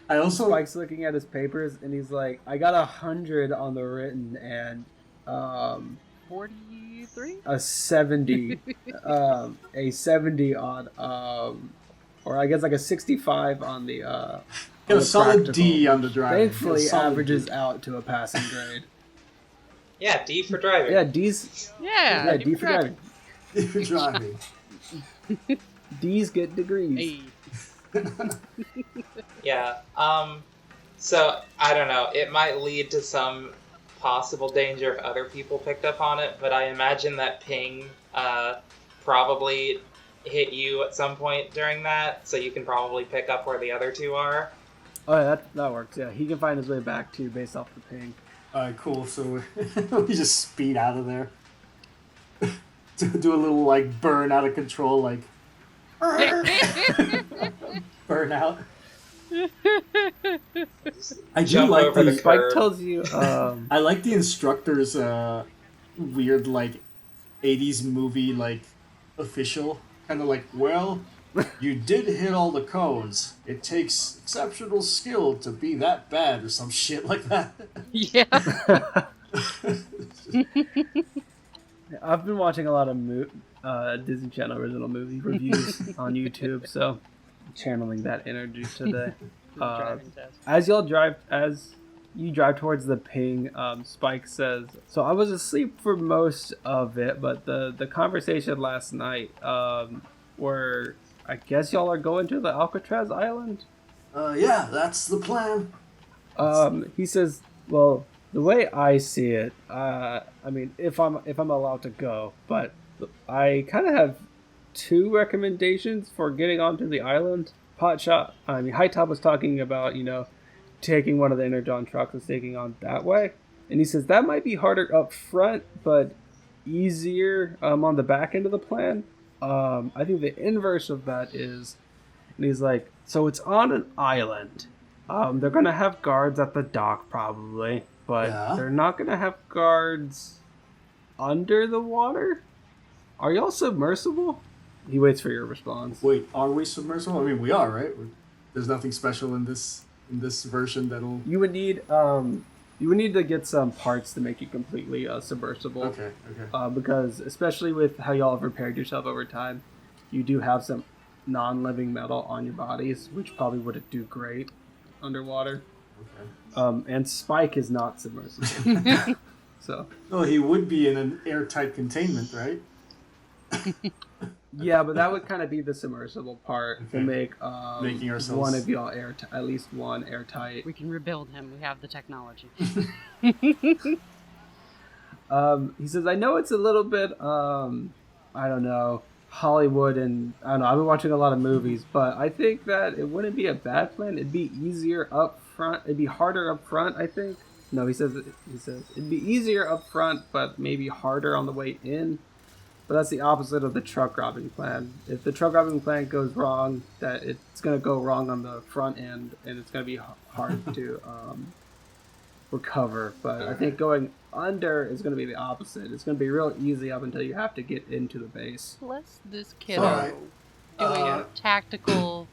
I also Spike's looking at his papers, and he's like, I got 100 on the written, and 43? a 70, a 70 on, or I guess like a 65 on the, got a solid practical. D on the driving. Thankfully, A solid averages D. out to a passing grade. Yeah, D for driving. Yeah, D's. Yeah, D for driving. D for driving. D's get degrees. Hey. Yeah, so, I don't know, it might lead to some possible danger if other people picked up on it, but I imagine that ping, probably hit you at some point during that, so you can probably pick up where the other two are. Oh, yeah, that works, yeah. He can find his way back, too, based off the ping. Alright, cool, so we just speed out of there. Do a little, like, burn out of control, like... burn out. I do Jump like over the the Spike curb. tells you, I like the instructor's weird like 80s movie like official kind of like, well, you did hit all the cones. It takes exceptional skill to be that bad or some shit like that. Yeah. I've been watching a lot of Disney Channel original movie reviews on YouTube, so channeling that energy today. Driving test. As you drive towards the ping, Spike says, so I was asleep for most of it, but the conversation last night, where I guess y'all are going to the Alcatraz Island? Yeah, that's the plan. He says, well, the way I see it, I mean, if I'm allowed to go, but I kind of have two recommendations for getting onto the island. Potshot, Hightop was talking about, taking one of the Energon trucks and staking on that way. And he says that might be harder up front, but easier on the back end of the plan. I think the inverse of that is, and he's like, so it's on an island. They're going to have guards at the dock probably, but Yeah. they're not going to have guards under the water? Are y'all submersible? He waits for your response. Wait, are we submersible? I mean, we are, right? There's nothing special in this version that'll... You would need to get some parts to make you completely submersible. Okay. Because especially with how y'all have repaired yourself over time, you do have some non-living metal on your bodies, which probably wouldn't do great underwater. Okay. And Spike is not submersible. So Oh, he would be in an airtight containment, right? Yeah, but that would kind of be the submersible part to make Making ourselves... one of y'all at least one airtight. We can rebuild him. We have the technology. He says, I know it's a little bit, I don't know, Hollywood, and I don't know, I've been watching a lot of movies, but I think that it wouldn't be a bad plan. It'd be easier up front. It'd be harder up front, I think. No, he says it'd be easier up front, but maybe harder on the way in. But that's the opposite of the truck robbing plan. If the truck robbing plan goes wrong, that it's going to go wrong on the front end, and it's going to be hard to recover. But I think going under is going to be the opposite. It's going to be real easy up until you have to get into the base. Bless this kiddo doing a tactical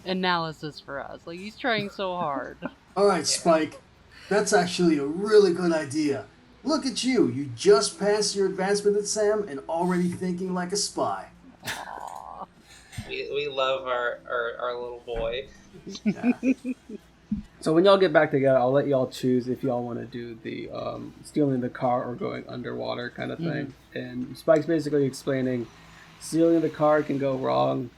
analysis for us. Like, he's trying so hard. Alright, Spike. That's actually a really good idea. Look at you. You just passed your advancement exam and already thinking like a spy. Aww. We love our little boy. Yeah. So when y'all get back together, I'll let y'all choose if y'all want to do the stealing the car or going underwater kind of thing. Mm-hmm. And Spike's basically explaining stealing the car can go wrong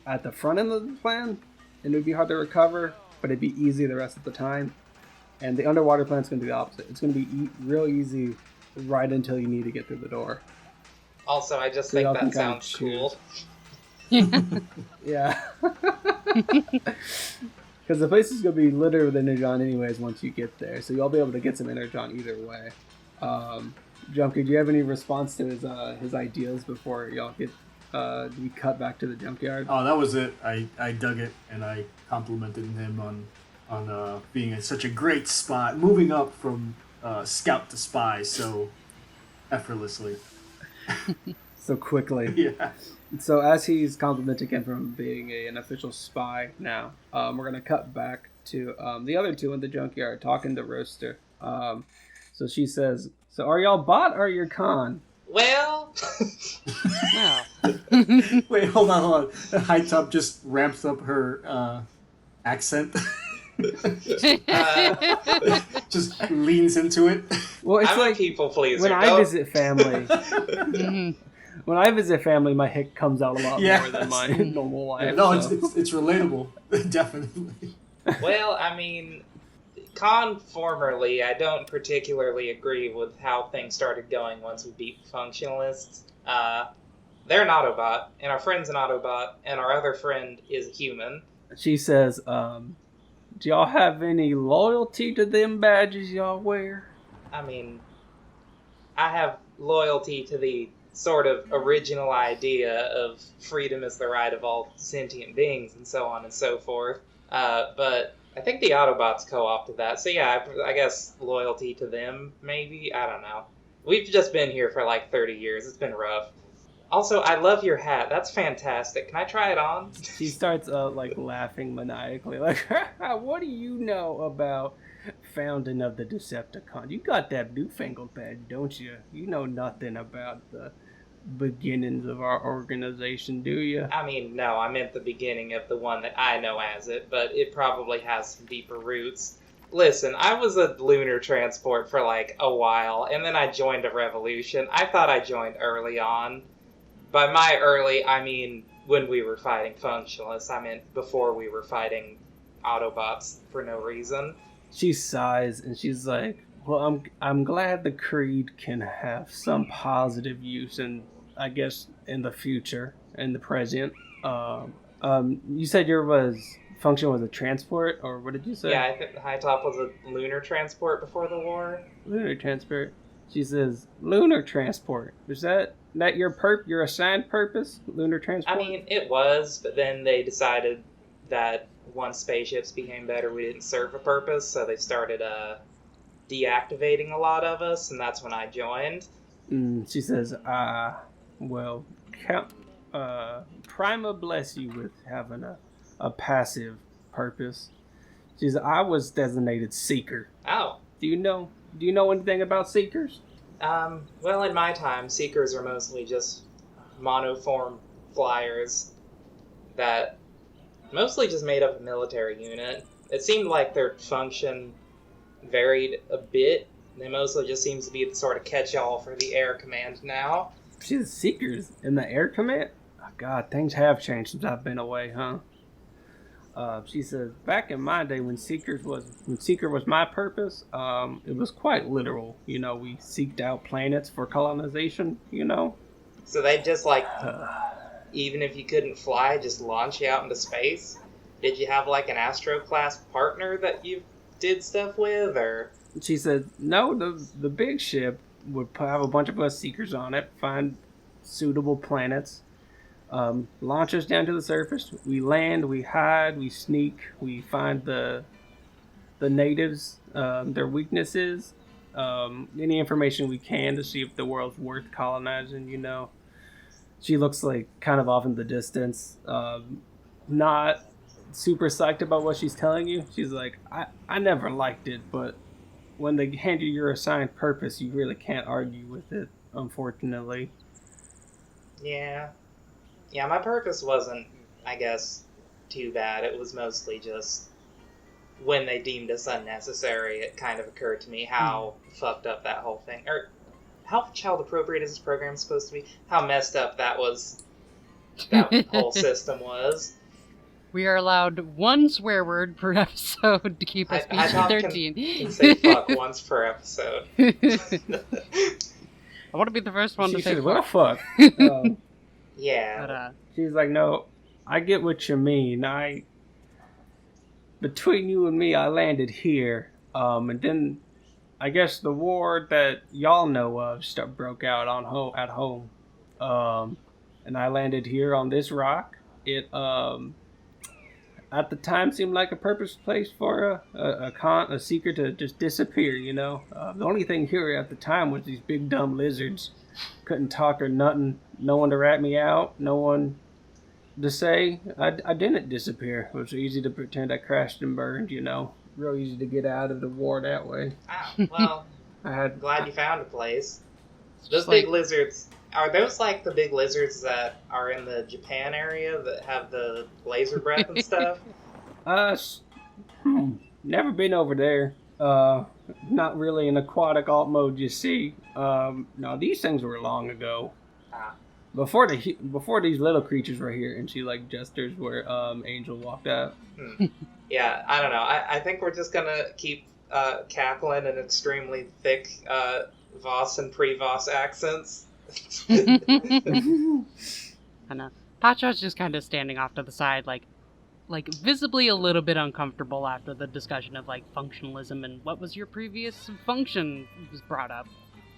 at the front end of the plan, and it would be hard to recover, but it'd be easy the rest of the time. And the underwater plan is going to be the opposite. It's going to be real easy right until you need to get through the door. Also, I just think that sounds cool. Yeah. Because the place is going to be littered with energon anyways once you get there. So you'll be able to get some energon either way. Jumpkick, do you have any response to his ideas before y'all get we cut back to the junkyard? Oh, that was it. I dug it, and I complimented him on being such a great spy, moving up from scout to spy so effortlessly. So quickly. Yeah. So as he's complimenting him from being an official spy now, we're going to cut back to the other two in the junkyard talking to Roaster. So she says, so are y'all bot or you're con? Well... No. Wait, hold on. Hightop just ramps up her accent. Just leans into it. Well, it's I'm like a people pleaser. when I visit family. When I visit family, my hick comes out a lot more than my normal life. Yeah, no, so. it's relatable, definitely. Well, I mean, formerly, I don't particularly agree with how things started going once we beat the Functionalists. They're an Autobot, and our friend's an Autobot, and our other friend is a human. She says, do y'all have any loyalty to them badges y'all wear? I mean, I have loyalty to the sort of original idea of freedom is the right of all sentient beings and so on and so forth. But I think the Autobots co-opted that. So yeah, I guess loyalty to them, maybe? I don't know. We've just been here for like 30 years. It's been rough. Also, I love your hat. That's fantastic. Can I try it on? She starts laughing maniacally. Like, what do you know about founding of the Decepticon? You got that newfangled badge, don't you? You know nothing about the beginnings of our organization, do you? I mean, no, I meant the beginning of the one that I know as it, but it probably has some deeper roots. Listen, I was a lunar transport for like a while, and then I joined a revolution. I thought I joined early on. By my early, I mean when we were fighting Functionalists. I meant before we were fighting Autobots for no reason. She sighs and she's like, well, I'm glad the Creed can have some positive use in, I guess, in the future, in the present. You said Function was a transport, or what did you say? Yeah, I think Hightop was a lunar transport before the war. Lunar transport. She says, lunar transport. Is that your assigned purpose? Lunar transport? I mean, it was, but then they decided that once spaceships became better, we didn't serve a purpose, so they started deactivating a lot of us, and that's when I joined. She says, well, Prima bless you with having a passive purpose. She says, I was designated Seeker. Oh. Do you know anything about Seekers? Well, in my time, Seekers are mostly just monoform flyers that mostly just made up a military unit. It seemed like their function varied a bit. They mostly just seems to be the sort of catch-all for the air command now. She's Seekers in the Air Command? Oh, God, things have changed since I've been away, huh? She says, back in my day when Seeker was my purpose, it was quite literal. You know, we seeked out planets for colonization, you know? So they just, like, even if you couldn't fly, just launch you out into space? Did you have, like, an Astro-class partner that you did stuff with, or...? She said, no, the big ship would have a bunch of us Seekers on it, find suitable planets, launch us down to the surface. We land, we hide, we sneak, we find the natives, their weaknesses, any information we can to see if the world's worth colonizing, you know. She looks like kind of off in the distance, not super psyched about what she's telling you. She's like, I never liked it, but when they hand you your assigned purpose, you really can't argue with it, unfortunately. Yeah, my purpose wasn't, I guess, too bad. It was mostly just when they deemed us unnecessary, it kind of occurred to me how fucked up that whole thing, or how child appropriate is this program supposed to be? How messed up that whole system was. We are allowed one swear word per episode to keep us PG-13. I can say fuck once per episode. I want to be the first one to say fuck. Yeah. But, she's like, no, I get what you mean. Between you and me, I landed here. And then I guess the war that y'all know of broke out at home. And I landed here on this rock. It, at the time seemed like a purpose place for a seeker to just disappear, you know. The only thing here at the time was these big dumb lizards. Couldn't talk or nothing. No one to rat me out. No one to say I didn't disappear. It was easy to pretend I crashed and burned, you know. Real easy to get out of the war that way. Oh, well, I'm glad you found a place. Those big lizards... Are those like the big lizards that are in the Japan area that have the laser breath and stuff? Never been over there. Not really an aquatic alt mode, you see. No, these things were long ago. Before these little creatures were here, and she like gestures where Angel walked out. Yeah, I don't know. I think we're just gonna keep cackling in extremely thick Voss and pre-Voss accents. I know. Potshot's just kind of standing off to the side, like visibly a little bit uncomfortable after the discussion of like functionalism and what was your previous function was brought up.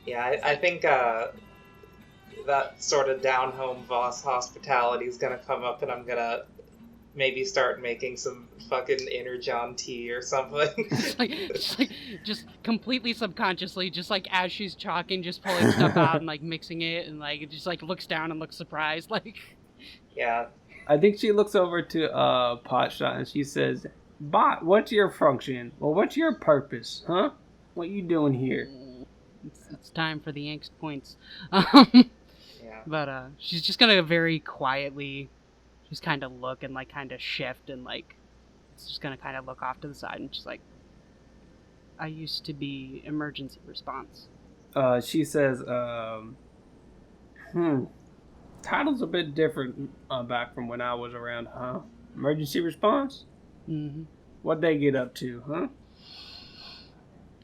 Yeah, I think that sort of down-home Voss hospitality is gonna come up, and I'm gonna maybe start making some fucking Energon tea or something. just completely subconsciously, just like as she's chalking, just pulling stuff out and like mixing it, and like just like looks down and looks surprised, like. Yeah. I think she looks over to Potshot and she says, "Bot, what's your function? Well, what's your purpose, huh? What you doing here?" It's time for the angst points. Yeah. But she's just gonna very quietly. Just kind of look and like kind of shift and like it's just gonna kind of look off to the side and she's like, I used to be emergency response. She says, title's a bit different back from when I was around, huh? Emergency response? Mm-hmm. What'd they get up to, huh?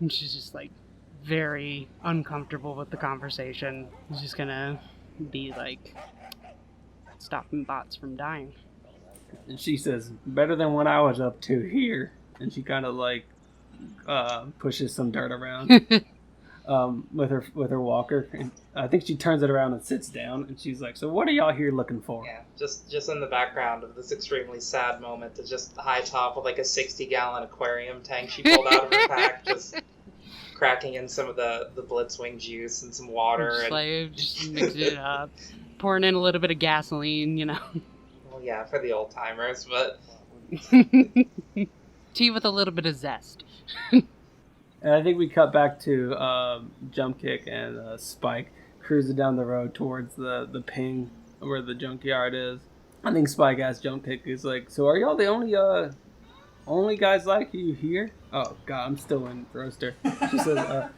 And she's just like very uncomfortable with the conversation. She's just gonna be like, stopping bots from dying. And she says, better than what I was up to here. And she kind of like pushes some dirt around with her walker. And I think she turns it around and sits down. And she's like, so what are y'all here looking for? Yeah, just in the background of this extremely sad moment is just Hightop with like a 60-gallon aquarium tank she pulled out of her pack, just cracking in some of the Blitzwing juice and some water. Just mixing it up. Pouring in a little bit of gasoline, you know. Well, yeah, for the old timers, but tea with a little bit of zest. And I think we cut back to Jumpkick and Spike cruising down the road towards the ping where the junkyard is. I think Spike asked Jumpkick, he's like, so are y'all the only guys like you here? Oh god, I'm still in roaster. She says,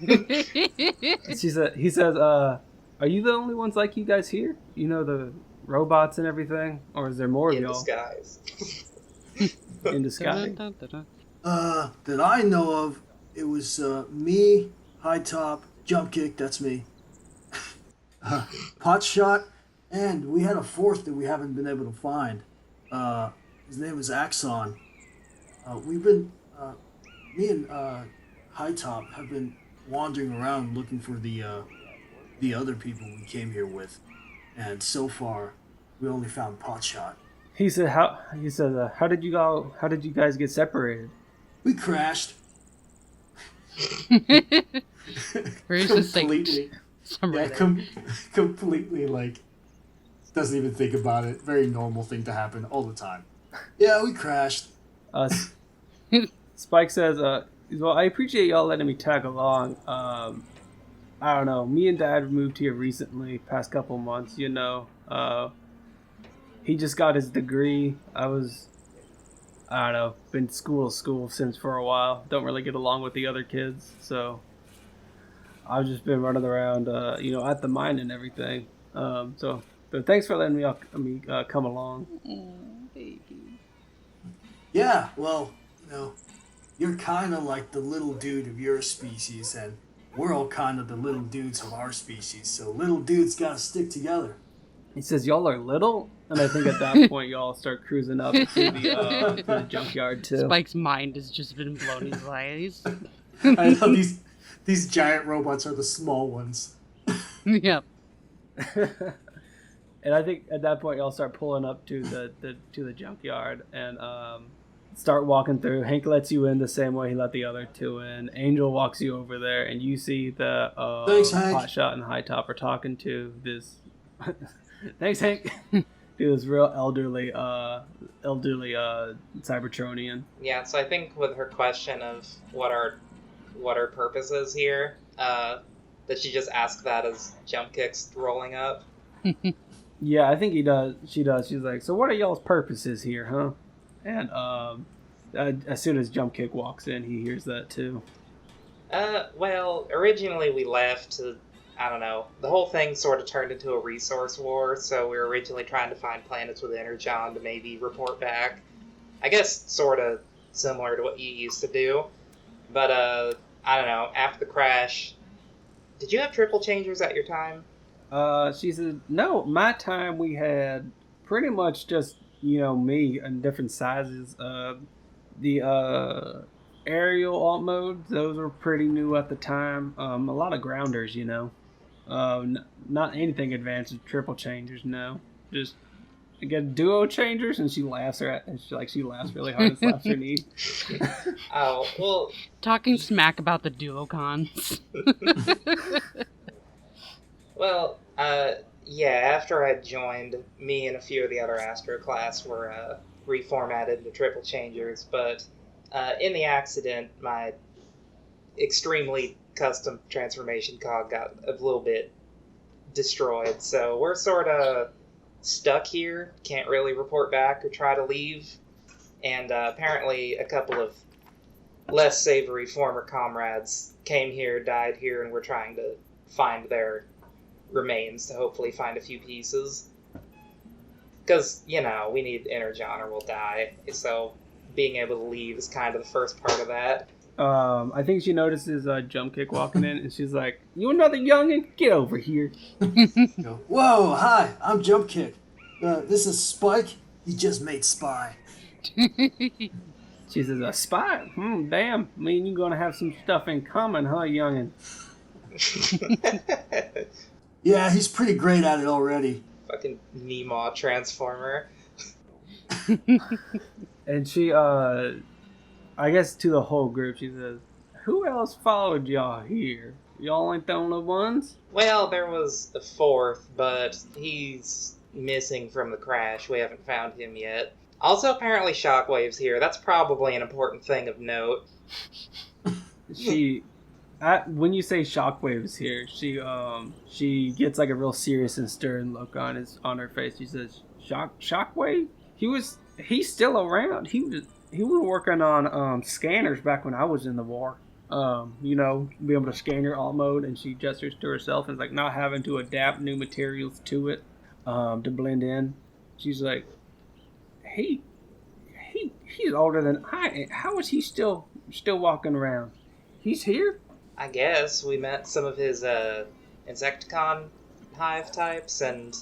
He says, "Are you the only ones like you guys here? You know, the robots and everything, or is there more of In y'all disguise. in disguise?" That I know of, it was me, Hightop, Jumpkick, that's me, Potshot, and we had a fourth that we haven't been able to find. His name is Axon. Me and Hightop have been wandering around looking for the other people we came here with, and so far, we only found Potshot. He said, how did you guys get separated?" We crashed. Very Completely. succinct. Completely, like, doesn't even think about it. Very normal thing to happen all the time. Yeah, we crashed. Spike says, "Well, I appreciate y'all letting me tag along. I don't know. Me and Dad moved here recently, past couple months. You know, he just got his degree. I don't know, been school since for a while. Don't really get along with the other kids, so I've just been running around, at the mine and everything. But thanks for letting me come along." Oh, baby. Yeah, well, you're kind of like the little dude of your species, and we're all kind of the little dudes of our species, so little dudes gotta stick together. He says, "Y'all are little," and I think at that point y'all start cruising up to the junkyard too. Spike's mind has just been blown his eyes. I know these giant robots are the small ones. Yep. And I think at that point y'all start pulling up to the junkyard and start walking through. Hank lets you in the same way he let the other two in. Angel walks you over there, and you see the Thanks, Hank. Potshot and Hightop are talking to this. Thanks, Hank. To this real elderly Cybertronian. Yeah, so I think with her question of what our purpose is here, that she just asked that as Jumpkick's rolling up. Yeah, I think he does. She does. She's like, "So what are y'all's purposes here, huh?" And as soon as Jumpkick walks in, he hears that too. Well, originally we left to, I don't know, the whole thing sort of turned into a resource war, so we were originally trying to find planets with energon to maybe report back. I guess sort of similar to what you used to do. But, I don't know, after the crash, did you have triple changers at your time? She said, "No, my time we had pretty much just, me in different sizes. The aerial alt modes, those were pretty new at the time. A lot of grounders, not anything advanced with triple changers, no. Just get duo changers," and she laughs she laughs really hard and slaps her knee. Oh, well... Talking smack about the duocons. Well, yeah, after I joined, me and a few of the other Astro class were reformatted into triple changers, but in the accident, my extremely custom transformation cog got a little bit destroyed, so we're sort of stuck here, can't really report back or try to leave, and apparently a couple of less savory former comrades came here, died here, and we're trying to find their remains to hopefully find a few pieces. Because, we need energon or we'll die. So being able to leave is kind of the first part of that. I think she notices Jumpkick walking in, and she's like, "You another youngin'? Get over here." Whoa, hi, I'm Jumpkick. This is Spike. He just made Spy. She says, "A spy? Damn. Me and you gonna have some stuff in common, huh, youngin'?" Yeah, he's pretty great at it already. Fucking Memaw transformer. And she, I guess to the whole group, she says, "Who else followed y'all here? Y'all ain't the only ones?" Well, there was a fourth, but he's missing from the crash. We haven't found him yet. Also, apparently Shockwave's here. That's probably an important thing of note. When you say Shockwave's here, she gets like a real serious and stern look on her face. She says, "Shockwave? He's still around. He was working on scanners back when I was in the war." be able to scan your alt mode, and she gestures to herself and is like not having to adapt new materials to it to blend in. She's like, he's older than I am. How is he still walking around? He's here? I guess we met some of his Insecticon hive types, and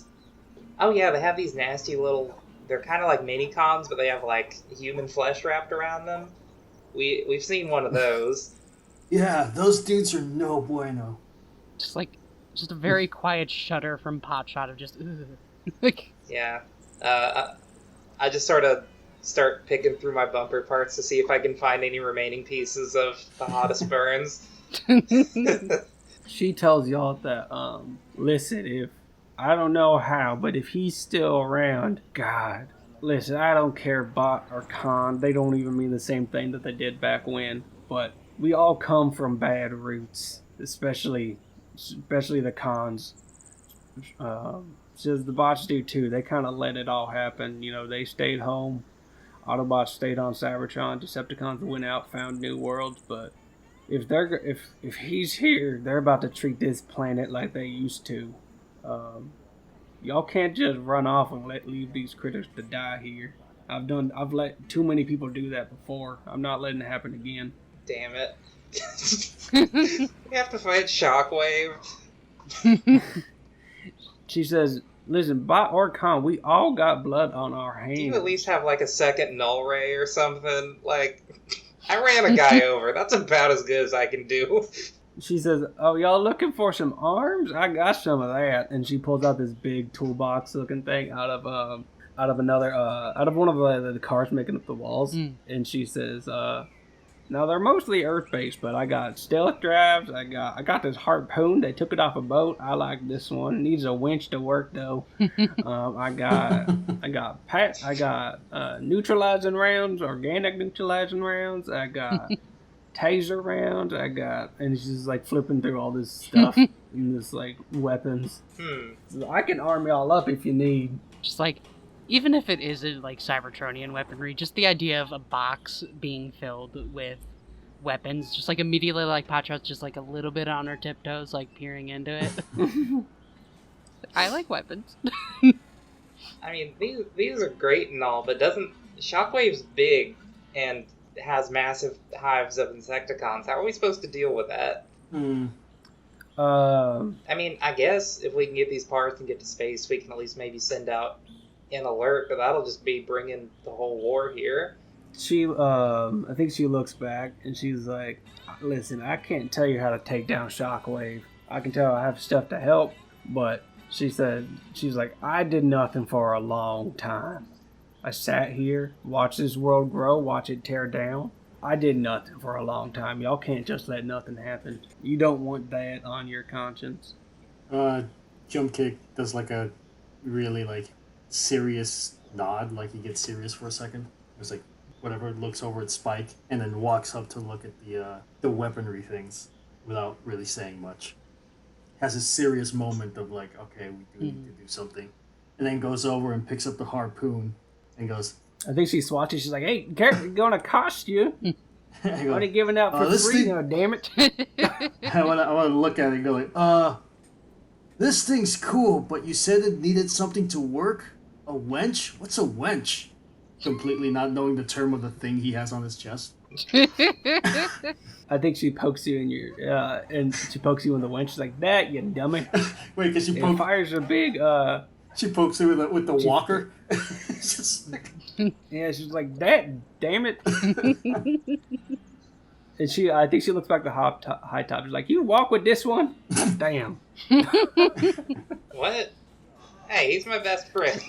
oh yeah, they have these nasty little. They're kind of like mini cons, but they have like human flesh wrapped around them. We've seen one of those. Yeah, those dudes are no bueno. Just a very quiet shudder from Potshot of just like. Yeah, I just sort of start picking through my bumper parts to see if I can find any remaining pieces of the hottest burns. She tells y'all that, listen, if, I don't know how, but if he's still around, God, listen, I don't care bot or con, they don't even mean the same thing that they did back when, but we all come from bad roots, especially the cons. Says the bots do too, they kind of let it all happen, they stayed home, Autobots stayed on Cybertron, Decepticons went out, found new worlds, but if he's here, they're about to treat this planet like they used to. Y'all can't just run off and leave these critters to die here. I've let too many people do that before. I'm not letting it happen again. Damn it. We have to fight Shockwave. She says, listen, bot or con, we all got blood on our hands. Do you at least have like a second null ray or something? Like, I ran a guy over. That's about as good as I can do. She says, oh, y'all looking for some arms? I got some of that. And she pulls out this big toolbox looking thing out of one of the cars making up the walls. And she says, now they're mostly Earth-based, but I got stealth drives. I got this harpoon. They took it off a boat. I like this one. It needs a winch to work though. I got neutralizing rounds, organic neutralizing rounds. I got taser rounds. And she's like flipping through all this stuff and this like weapons. So I can arm y'all up if you need. Just like, even if it isn't like Cybertronian weaponry, just the idea of a box being filled with weapons, just like immediately like Potshot's just like a little bit on her tiptoes, like peering into it. I like weapons. I mean, these are great and all, but Shockwave's big and has massive hives of Insecticons. How are we supposed to deal with that? I mean, I guess if we can get these parts and get to space, we can at least maybe send out an alert, but that'll just be bringing the whole war here. She, I think she looks back and she's like, listen, I can't tell you how to take down Shockwave. I can tell I have stuff to help, but she's like, I did nothing for a long time. I sat here, watched this world grow, watch it tear down. I did nothing for a long time. Y'all can't just let nothing happen. You don't want that on your conscience. Jumpkick does like a really like serious nod, like he gets serious for a second. It's like whatever, looks over at Spike and then walks up to look at the weaponry things without really saying much. Has a serious moment of like, okay, we do need to do something, and then goes over and picks up the harpoon and goes. I think she swatches. She's like, "Hey, careful, gonna cost you. What are you giving out for free? Now, damn it!" I want to look at it and go like, this thing's cool, but you said it needed something to work. A wench? What's a wench? Completely not knowing the term of the thing he has on his chest. I think she pokes you in your, and she pokes you in the wench. She's like, that, you dummy. Wait, because she fires a big, she pokes you with the walker. Yeah, she's like, that, damn it. And I think she looks back to Hightop. She's like, you walk with this one? Damn. What? Hey, he's my best friend.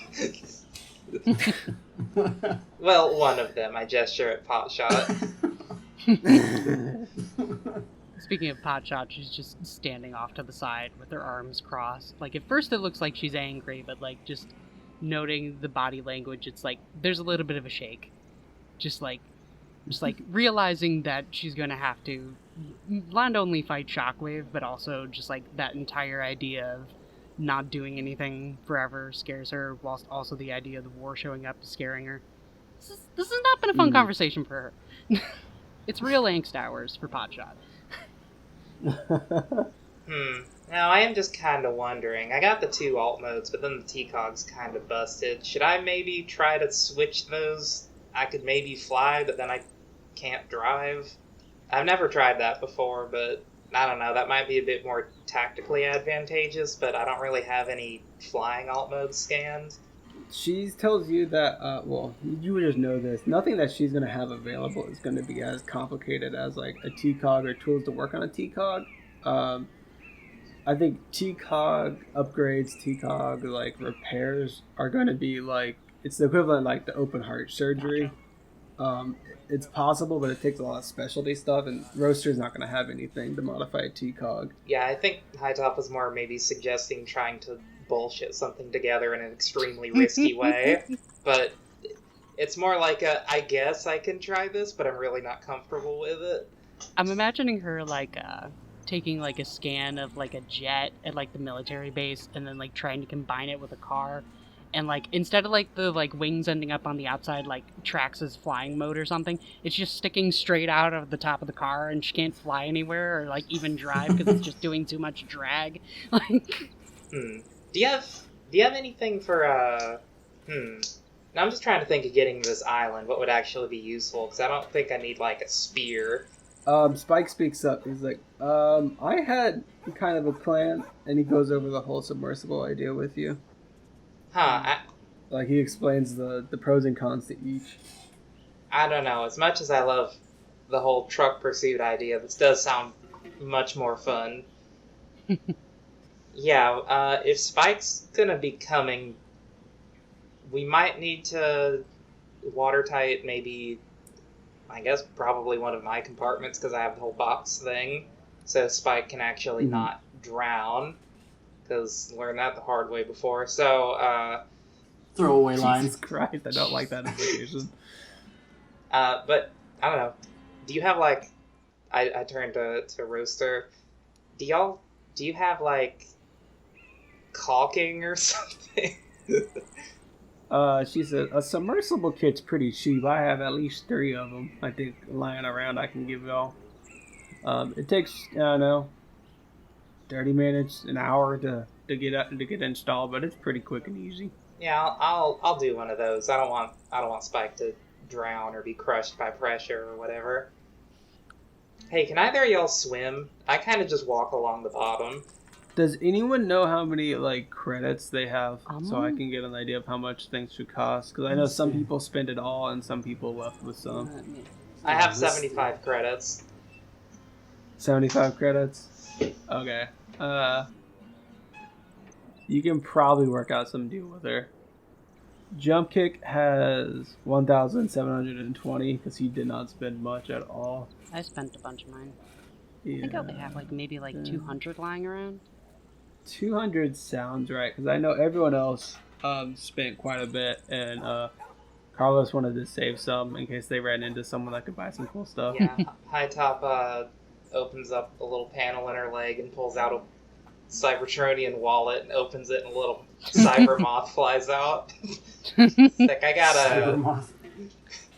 Well, one of them. I gesture at Potshot. Speaking of Potshot, she's just standing off to the side with her arms crossed. Like, at first it looks like she's angry, but, like, just noting the body language, it's like, there's a little bit of a shake. Just realizing that she's gonna have to not only fight Shockwave, but also just, like, that entire idea of not doing anything forever scares her, whilst also the idea of the war showing up is scaring her. This has not been a fun conversation for her. It's real angst hours for Potshot. Now, I am just kind of wondering. I got the 2 alt modes, but then the T-Cog's kind of busted. Should I maybe try to switch those? I could maybe fly, but then I can't drive. I've never tried that before, but I don't know. That might be a bit more tactically advantageous, but I don't really have any flying alt modes scanned. She tells you that, well, you would just know this. Nothing that she's going to have available is going to be as complicated as, like, a T-Cog or tools to work on a T-Cog. I think T-Cog upgrades, T-Cog, like, repairs are going to be, like, it's the equivalent, like, the open heart surgery. It's possible, but it takes a lot of specialty stuff, and Roaster's not going to have anything to modify a T-Cog. Yeah, I think Hightop was more maybe suggesting trying to bullshit something together in an extremely risky way, but it's more like I guess I can try this, but I'm really not comfortable with it. I'm imagining her, like, taking, like, a scan of, like, a jet at, like, the military base, and then, like, trying to combine it with a car. And, like, instead of, like, the, like, wings ending up on the outside, like, Trax's flying mode or something, it's just sticking straight out of the top of the car, and she can't fly anywhere or, like, even drive because it's just doing too much drag. Like... Do you have anything for, Now I'm just trying to think of getting to this island, what would actually be useful, because I don't think I need, like, a spear. Spike speaks up. He's like, I had kind of a plan, and he goes over the whole submersible idea with you. Like, he explains the pros and cons to each. I don't know. As much as I love the whole truck pursuit idea, this does sound much more fun. Yeah, if Spike's gonna be coming, we might need to watertight maybe, I guess, probably one of my compartments, because I have the whole box thing, so Spike can actually not drown, because learned that the hard way before. So, throwaway line. Jesus Christ, I don't like that implication. But, I don't know. Do you have, like... I turned to Roaster. Do you have, like, caulking or something? She said, a submersible kit's pretty cheap. I have at least 3 of them, I think, lying around I can give y'all. It takes, I don't know, 30 minutes, an hour to get installed, but it's pretty quick and easy. Yeah, I'll do one of those. I don't want Spike to drown or be crushed by pressure or whatever. Hey, can either of y'all swim? I kind of just walk along the bottom. Does anyone know how many, like, credits they have, so I can get an idea of how much things should cost? Because I know some people spend it all, and some people left with some. I have 75 credits. 75 credits? Okay. You can probably work out some deal with her. Jumpkick has 1,720, because he did not spend much at all. I spent a bunch of mine. Yeah. I think I only have, like, maybe, like, 200 lying around. 200 sounds right, because I know everyone else spent quite a bit, and Carlos wanted to save some in case they ran into someone that could buy some cool stuff. Yeah, Hightop opens up a little panel in her leg and pulls out a Cybertronian wallet and opens it, and a little cyber moth flies out. Like, I gotta...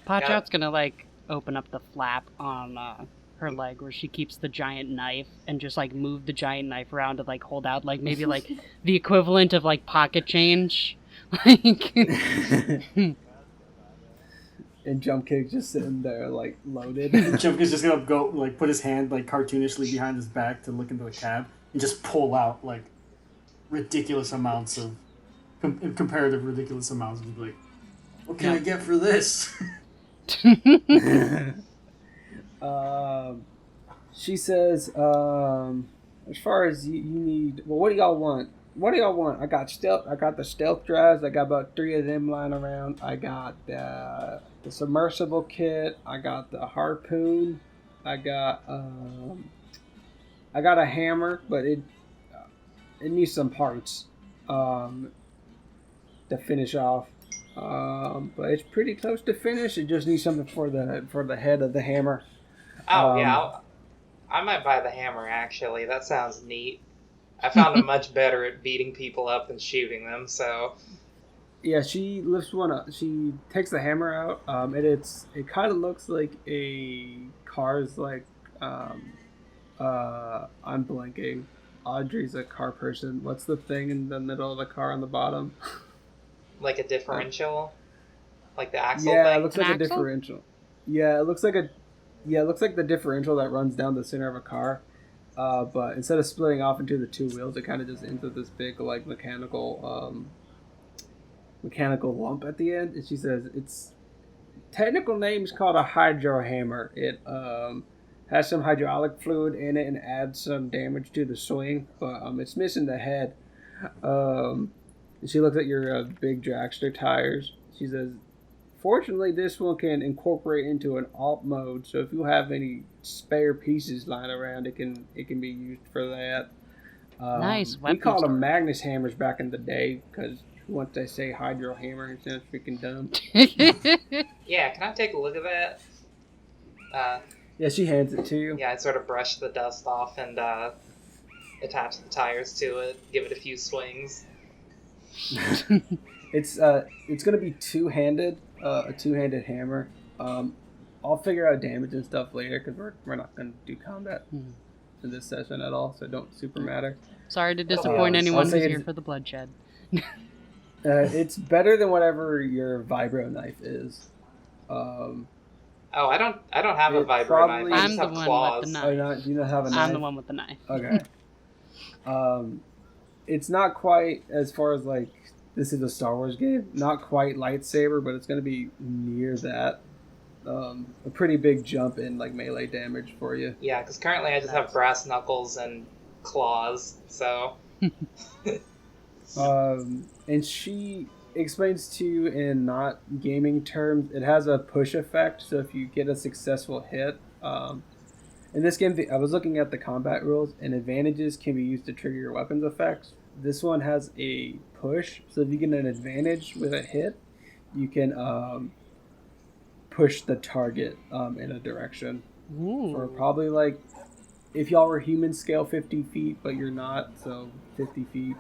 Potshot's gonna, like, open up the flap on her leg where she keeps the giant knife and just, like, move the giant knife around to, like, hold out, like, maybe, like, the equivalent of, like, pocket change. Like... And Jumpkick just sitting there, like, loaded. Jumpkick's just gonna go, like, put his hand, like, cartoonishly behind his back to look into the cab and just pull out, like, ridiculous amounts of... comparative ridiculous amounts of, like, what can I get for this? She says, as far as you need, well, what do y'all want? I got the stealth drives. I got about 3 of them lying around. I got the submersible kit. I got the harpoon. I got a hammer, but it needs some parts to finish off. But it's pretty close to finish. It just needs something for the head of the hammer. Oh, yeah. I might buy the hammer, actually. That sounds neat. I found I'm much better at beating people up than shooting them, so... Yeah, she lifts one up. She takes the hammer out, and it kind of looks like a car's, like, I'm blanking. Audrey's a car person. What's the thing in the middle of the car on the bottom? Like a differential? Like the axle Yeah, thing? it looks An like axle? a differential. Yeah, it looks like the differential that runs down the center of a car. But instead of splitting off into the two wheels, it kind of just ends with this big, like, mechanical lump at the end. And she says its technical name is called a hydro hammer. It has some hydraulic fluid in it and adds some damage to the swing, but it's missing the head. She looks at your big dragster tires. She says, fortunately, this one can incorporate into an alt mode, so if you have any spare pieces lying around, it can be used for that. Nice. We called them Magnus hammers back in the day, because once they say hydro hammer, it sounds freaking dumb. Yeah, can I take a look at that? Yeah, she hands it to you. Yeah, I sort of brush the dust off and attach the tires to it, give it a few swings. It's gonna be two-handed, a two-handed hammer. I'll figure out damage and stuff later because we're not gonna do combat in this session at all, so it don't super matter. Sorry to disappoint anyone I'll who's say here for the bloodshed. It's better than whatever your vibro knife is. Oh, I don't have a It vibro probably- knife. I I'm just the have one claws. with the knife. Do you not have a knife? I'm the one with the knife. Okay. It's not quite as far as like this is a Star Wars game. Not quite lightsaber, but it's going to be near that. A pretty big jump in like melee damage for you. Yeah, because currently I just have brass knuckles and claws, so... And she explains to you in not gaming terms, it has a push effect, so if you get a successful hit, in this game, I was looking at the combat rules, and advantages can be used to trigger your weapons effects. This one has a push, so if you get an advantage with a hit, you can push the target in a direction. Ooh. Or probably like, if y'all were human scale 50 feet, but you're not, so 50 feet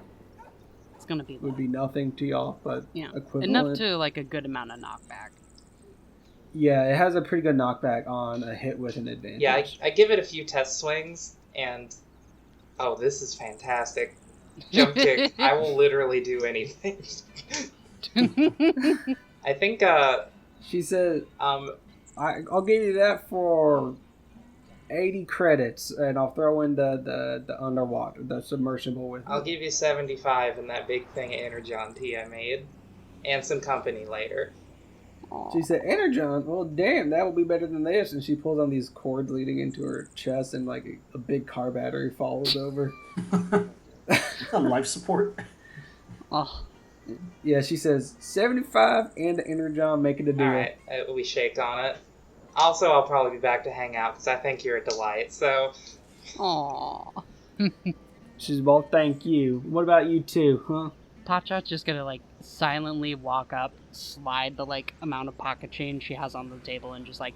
It's gonna be would be nothing to y'all, but yeah, equivalent. enough to like a good amount of knockback. Yeah, it has a pretty good knockback on a hit with an advantage. Yeah, I give it a few test swings, and... Oh, this is fantastic. Jumpkick, I will literally do anything. I think, She said, I'll give you that for 80 credits, and I'll throw in the underwater, the submersible with I'll it. give you 75 in that big thing of Energon tea I made. And some company later. She said, Energon? Well, damn, that will be better than this. And she pulls on these cords leading into her chest, and like a big car battery falls over. Life support. Oh, Yeah, she says, 75 and the Energon, make it a deal. Alright, we shake on it. Also, I'll probably be back to hang out, because I think you're a delight, so... aw. She's, well, thank you. What about you two, huh? Potshot's just gonna like silently walk up, slide the like amount of pocket change she has on the table, and just like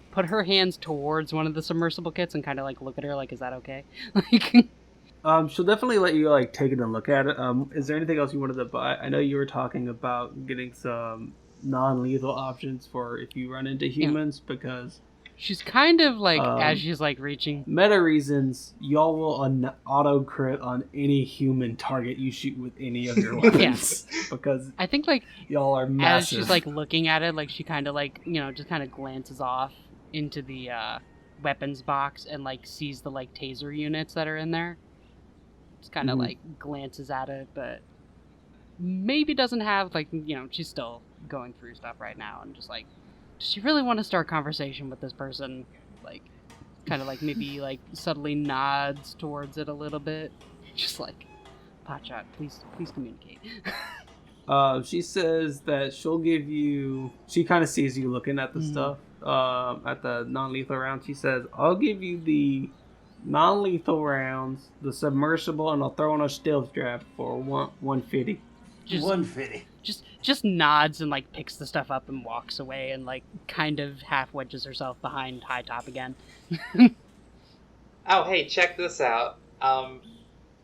put her hands towards one of the submersible kits and kind of like look at her like, is that okay? Like, She'll definitely let you like take it and look at it. Is there anything else you wanted to buy? I know you were talking about getting some non-lethal options for if you run into humans, because she's kind of like as she's like reaching. meta reasons, y'all will auto crit on any human target you shoot with any of your weapons. Because I think like y'all are massive. as she's like looking at it, like she kind of like just kind of glances off into the weapons box and like sees the like taser units that are in there. Just kind of like glances at it, but maybe doesn't have like she's still going through stuff right now, and just like, does she really want to start conversation with this person? Like, kind of like maybe like subtly nods towards it a little bit, just like, Potshot, please communicate. She says that she'll give you. She kind of sees you looking at the stuff at the non-lethal round. She says, "I'll give you the non-lethal rounds, the submersible, and I'll throw in a stealth draft for 150." Just 150. just nods and like picks the stuff up and walks away and like kind of half wedges herself behind Hightop again. Oh, hey, check this out.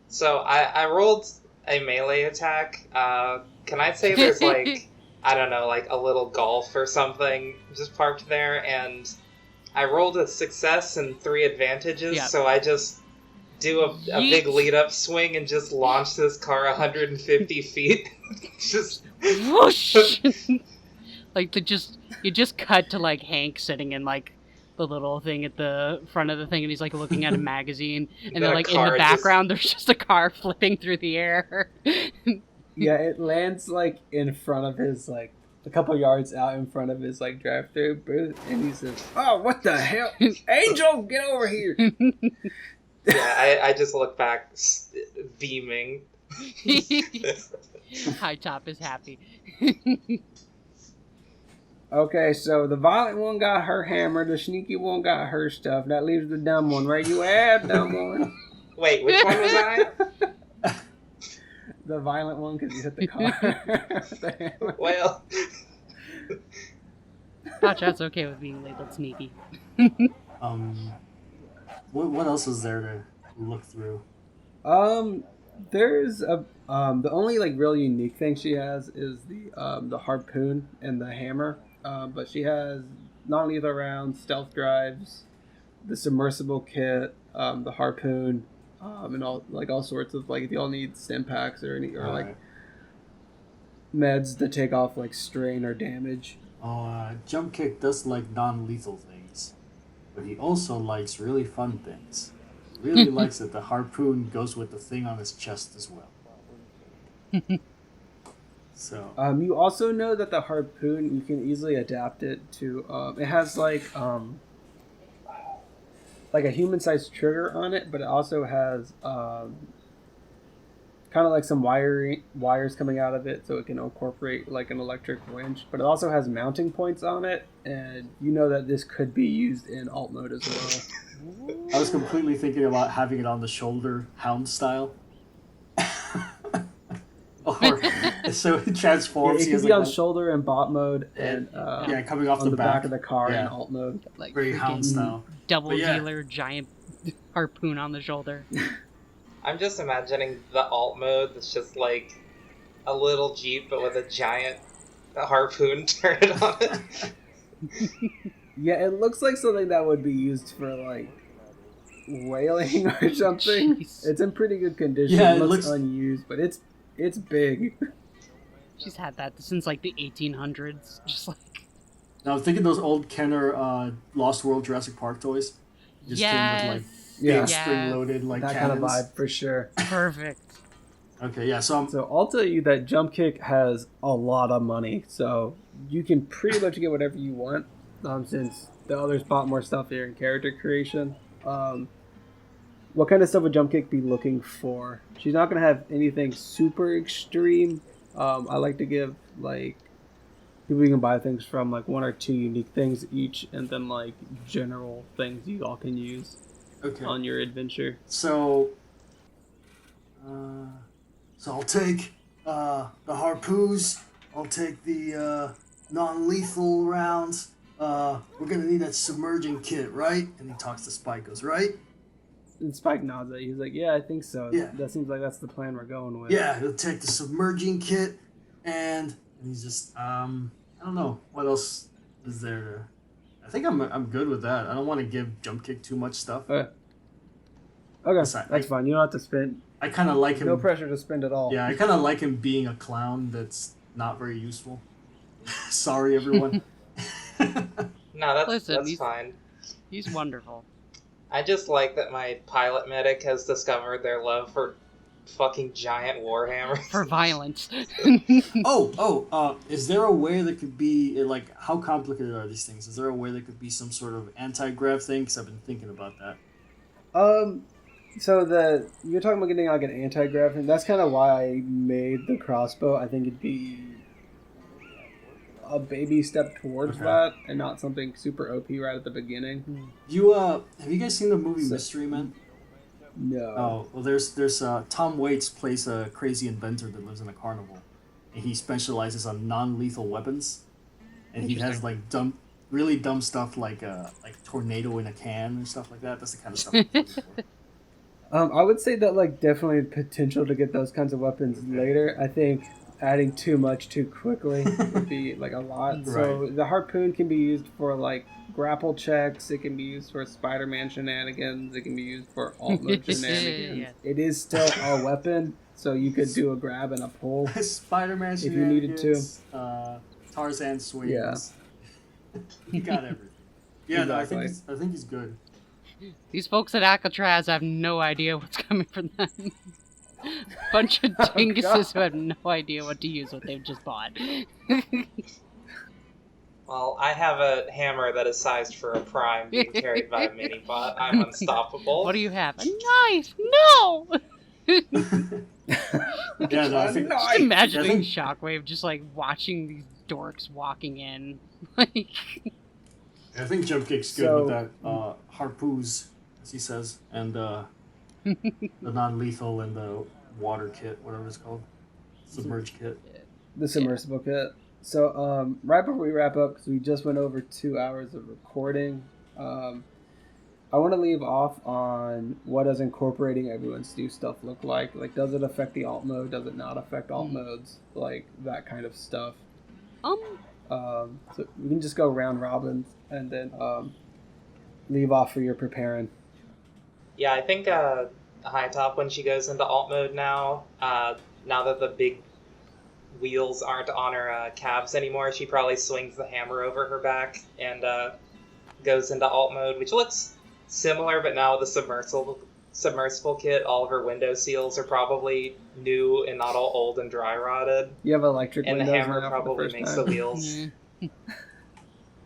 So I rolled a melee attack. Can I say there's like, I don't know, like a little golf or something just parked there, and I rolled a success and 3 advantages, Yep. so I just do a big lead-up swing and just launch this car 150 feet. Just Whoosh! Like you just cut to like Hank sitting in like the little thing at the front of the thing, and he's like looking at a magazine, and then like in the background there's just a car flipping through the air. Yeah, it lands like in front of his like a couple yards out in front of his like drive-through booth, and he says, "Oh, what the hell, Angel, get over here!" Yeah, I just look back, beaming. Hightop is happy. Okay, so the violent one got her hammer, the sneaky one got her stuff. That leaves the dumb one. Where you at, dumb one? Wait, which one was I? The violent one, because you hit the car. The hammer. Well, Potshot's okay with being labeled sneaky. What else is there to look through? There's a the only like real unique thing she has is the harpoon and the hammer. But she has non-lethal rounds, stealth drives, the submersible kit, the harpoon, and all sorts of like if y'all need stim packs or like meds to take off like strain or damage. Jumpkick does like non-lethal things, but he also likes really fun things. He really likes that the harpoon goes with the thing on his chest as well. So you also know that the harpoon, you can easily adapt it to it has like a human-sized trigger on it, but it also has kind of like some wires coming out of it, so it can incorporate like an electric winch. But it also has mounting points on it, and you know that this could be used in alt mode as well. I was completely thinking about having it on the shoulder, hound style. Or so it transforms. Yeah, it can be on shoulder and bot mode, and coming off on the back back of the car Yeah. in alt mode. Like very hound style. double But yeah. dealer giant harpoon on the shoulder. I'm just imagining the alt mode that's just like a little Jeep, but with a giant harpoon turret on it. Yeah, it looks like something that would be used for like whaling or something. Jeez. It's in pretty good condition. Yeah, It it looks looks- unused, but it's big. She's had that since like the 1800s. Just like Now I'm thinking those old Kenner Lost World Jurassic Park toys. Just came with like Yeah. big spring-loaded like That cannons. kind of vibe for sure. perfect. Okay, yeah. So So I'll tell you that Jumpkick has a lot of money, so you can pretty much get whatever you want. Since the others bought more stuff here in character creation. What kind of stuff would Jumpkick be looking for? She's not gonna have anything super extreme. I like to give like people you can buy things from, like 1 or 2 unique things each, and then like general things you all can use okay. on your adventure. So I'll take the harpoons. I'll take the non-lethal rounds. We're gonna need that submerging kit, right? And he talks to Spike, goes, right? And Spike nods at you. He's like, "Yeah, I think so. Yeah. That seems like that's the plan we're going with." Yeah, he'll take the submerging kit, and he's just I don't know what else is there. I think I'm good with that. I don't want to give Jumpkick too much stuff. Okay, Besides, that's fine. You don't have to spend. I kind of like him. No pressure to spend it all. Yeah, I kind of like him being a clown that's not very useful. Sorry, everyone. No, that's Listen, he's- fine. He's wonderful. I just like that my pilot medic has discovered their love for fucking giant warhammers. For violence. Is there a way that could be, like, how complicated are these things? Is there a way that could be some sort of anti-grav thing? Because I've been thinking about that. So you're talking about getting like an anti-grav thing. That's kind of why I made the crossbow. I think it'd be a baby step towards that, and not something super OP right at the beginning. Have you guys seen the movie So- Mystery Men? No. Oh, well, there's Tom Waits plays a crazy inventor that lives in a carnival, and he specializes on non-lethal weapons, and he has like really dumb stuff like tornado in a can and stuff like that. That's the kind of stuff I'm looking for. I would say that like definitely potential to get those kinds of weapons later. I think adding too much too quickly would be like a lot. So the harpoon can be used for like grapple checks. It can be used for Spider-Man shenanigans. It can be used for alt mode shenanigans. Yeah. It is still a weapon, so you could do a grab and a pull Spider-Man if you needed to. Tarzan swings. Yeah. You got everything. Yeah, no, Exactly. I think he's good. These folks at Alcatraz have no idea what's coming from them. Bunch of dinguses who have no idea what to use what they've just bought. Well, I have a hammer that is sized for a prime being carried by a mini-bot. I'm unstoppable. What do you have? A knife! No! Yeah, no, I think Just imagining Shockwave just like watching these dorks walking in. Like, I think Jumpkick's good with that harpoons, as he says, and the non-lethal and the water kit, whatever it's called, submerge kit. The submersible kit. So right before we wrap up, because we just went over 2 hours of recording, I want to leave off on what does incorporating everyone's new stuff look like. Like, does it affect the alt mode? Does it not affect alt modes? Like, that kind of stuff. So we can just go round robin and then leave off for your preparing. Yeah, I think Hightop, when she goes into alt mode now that the big wheels aren't on her calves anymore, she probably swings the hammer over her back and goes into alt mode, which looks similar, but now with the submersible kit, all of her window seals are probably new and not all old and dry rotted. You have electric and the windows hammer now probably for the makes first the time. wheels.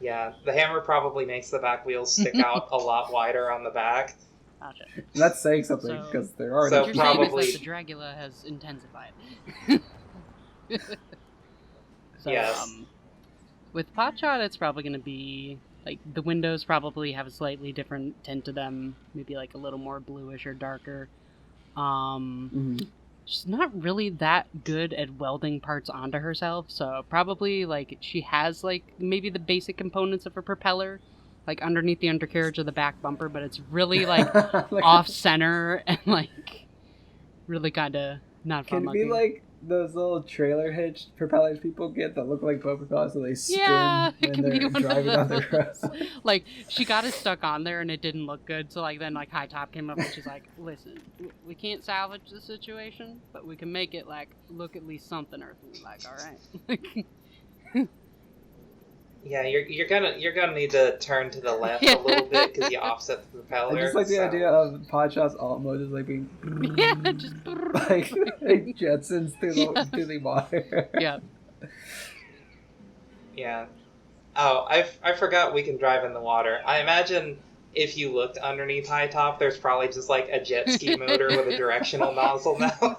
Yeah, the hammer probably makes the back wheels stick out a lot wider on the back. gotcha. That's saying something So- because they're already. So What you're saying is probably- that the Dragula has intensified. So, Yes. with Potshot, it's probably going to be like the windows probably have a slightly different tint to them, maybe like a little more bluish or darker. Mhm. She's not really that good at welding parts onto herself, so probably like she has like maybe the basic components of her propeller, like underneath the undercarriage of the back bumper, but it's really like off center and like really kind of not fun Can it be looking. like those little trailer hitch propellers people get that look like boat propellers, so they spin Yeah, it when can be they're one of driving on the those. road? Like she got it stuck on there and it didn't look good, so like then like Hightop came up and she's like, listen, we can't salvage the situation, but we can make it like look at least something earthly. Like, all right. Yeah, you're gonna need to turn to the left a little bit because you offset the propeller. I just like the so- idea of Potshot's alt mode is like being Yeah, just like Jetsons through the water. yeah. Yeah. Oh, I forgot we can drive in the water. I imagine if you looked underneath Hightop, there's probably just like a jet ski motor with a directional nozzle now.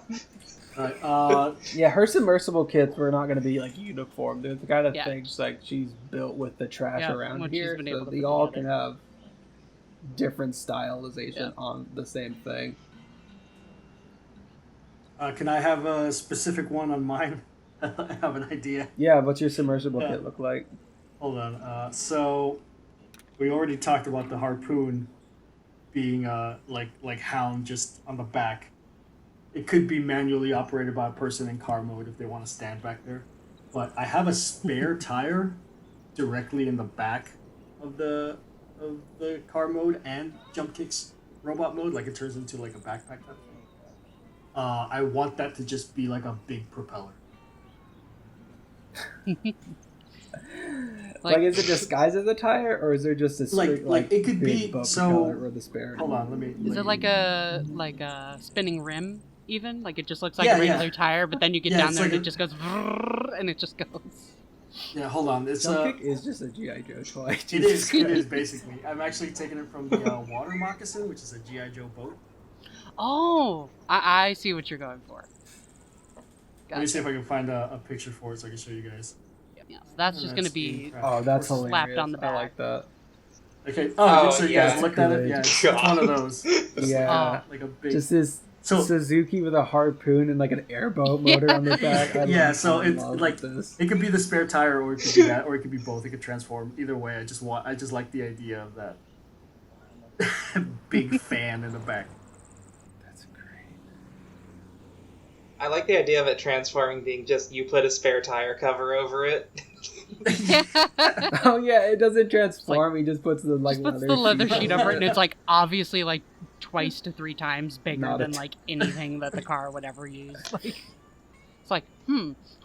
Right. Yeah, her submersible kits were not going to be like uniform. They're the kind of Yeah. things like she's built with the trash Yeah, around what she's here, been so able to they put all together. can have different stylization Yeah. on the same thing. Can I have a specific one on mine? I have an idea. Yeah, what's your submersible Yeah. kit look like? Hold on. So we already talked about the harpoon being like Hound just on the back. It could be manually operated by a person in car mode if they want to stand back there. But I have a spare tire directly in the back of the car mode and Jumpkick's robot mode. Like it turns into like a backpack type thing. I want that to just be like a big propeller. Like, is it disguised as a tire, or is there just a straight, Like, it could big be- boat so- propeller or the spare? Hold on, let me. Is let it like me- a spinning rim even? Like it just looks like Yeah, a regular yeah. tire, but then you get Yeah, down it's there like and a- it just goes and it just goes. Yeah, hold on. It's Jumpkick is just a G.I. Joe toy. It is basically. I'm actually taking it from the water moccasin, which is a G.I. Joe boat. Oh, I see what you're going for. Let me see if I can find a picture for it so I can show you guys. Yeah, so that's just gonna be Oh, that's Horses. hilarious. Slapped on the I like back. that. Okay. Oh, So you yeah. guys looked at it. Yeah, it's one of those. It's Yeah. like a big. Just this So- Suzuki with a harpoon and like an airboat motor on the back. Yeah, so it's love like- this. It could be the spare tire, or it could be that, or it could be both. It could transform. Either way, I just like the idea of that big fan in the back. That's great. I like the idea of it transforming being just you put a spare tire cover over it. Oh yeah, it doesn't transform. He just puts the Just puts the leather sheet over it, and it's like obviously like twice to 3 times bigger Not a than like anything that the car would ever use. Like, it's like,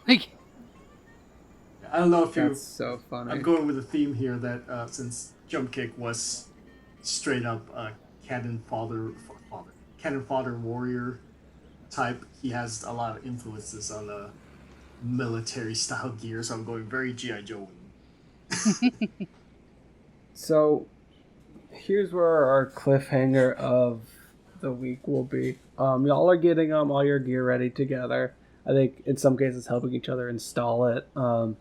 like I don't know if you. That's so funny. I'm going with a theme here that since Jumpkick was straight up cannon fodder warrior type, he has a lot of influences on the military style gear. So I'm going very G.I. Joe. So, here's where our cliffhanger of the week will be. Y'all are getting all your gear ready together. I think in some cases helping each other install it. Y'all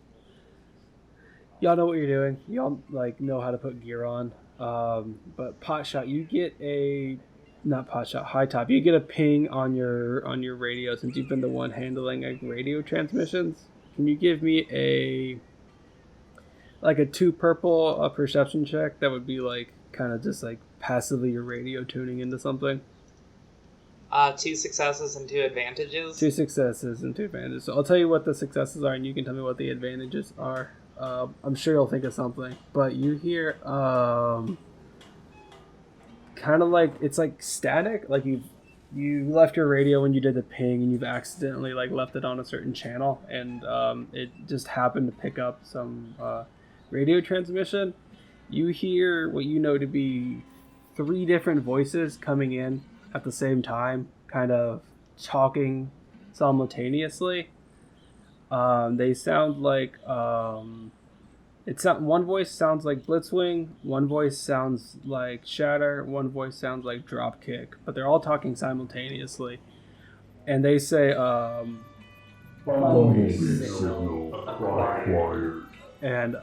know what you're doing. Y'all like know how to put gear on. But Potshot, you get not Potshot, Hightop. You get a ping on your radio since you've been the one handling like radio transmissions. Can you give me a 2 purple perception check? That would be like kind of just like passively your radio tuning into something. 2 successes and 2 advantages. 2 successes and 2 advantages. So I'll tell you what the successes are, and you can tell me what the advantages are. I'm sure you'll think of something, but you hear kind of like it's like static, like you left your radio when you did the ping, and you've accidentally like left it on a certain channel, and it just happened to pick up some radio transmission. You hear what you know to be 3 different voices coming in at the same time, kind of talking simultaneously. They sound like one voice sounds like Blitzwing, one voice sounds like Shatter, one voice sounds like Dropkick, but they're all talking simultaneously. And they say, Following signal acquired. And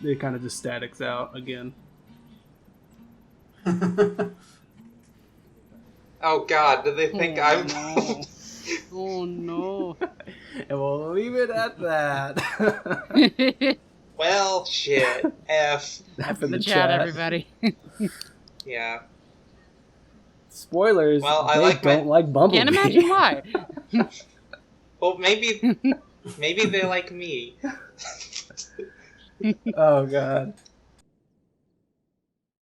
it kind of just statics out again. Oh god, do they think I'm... no. Oh no. And we'll leave it at that. Well, shit. F. F in the chat, everybody. Yeah. Spoilers, Well, I they don't like Bumblebee. Can't imagine why. Well, maybe they like me. Oh god.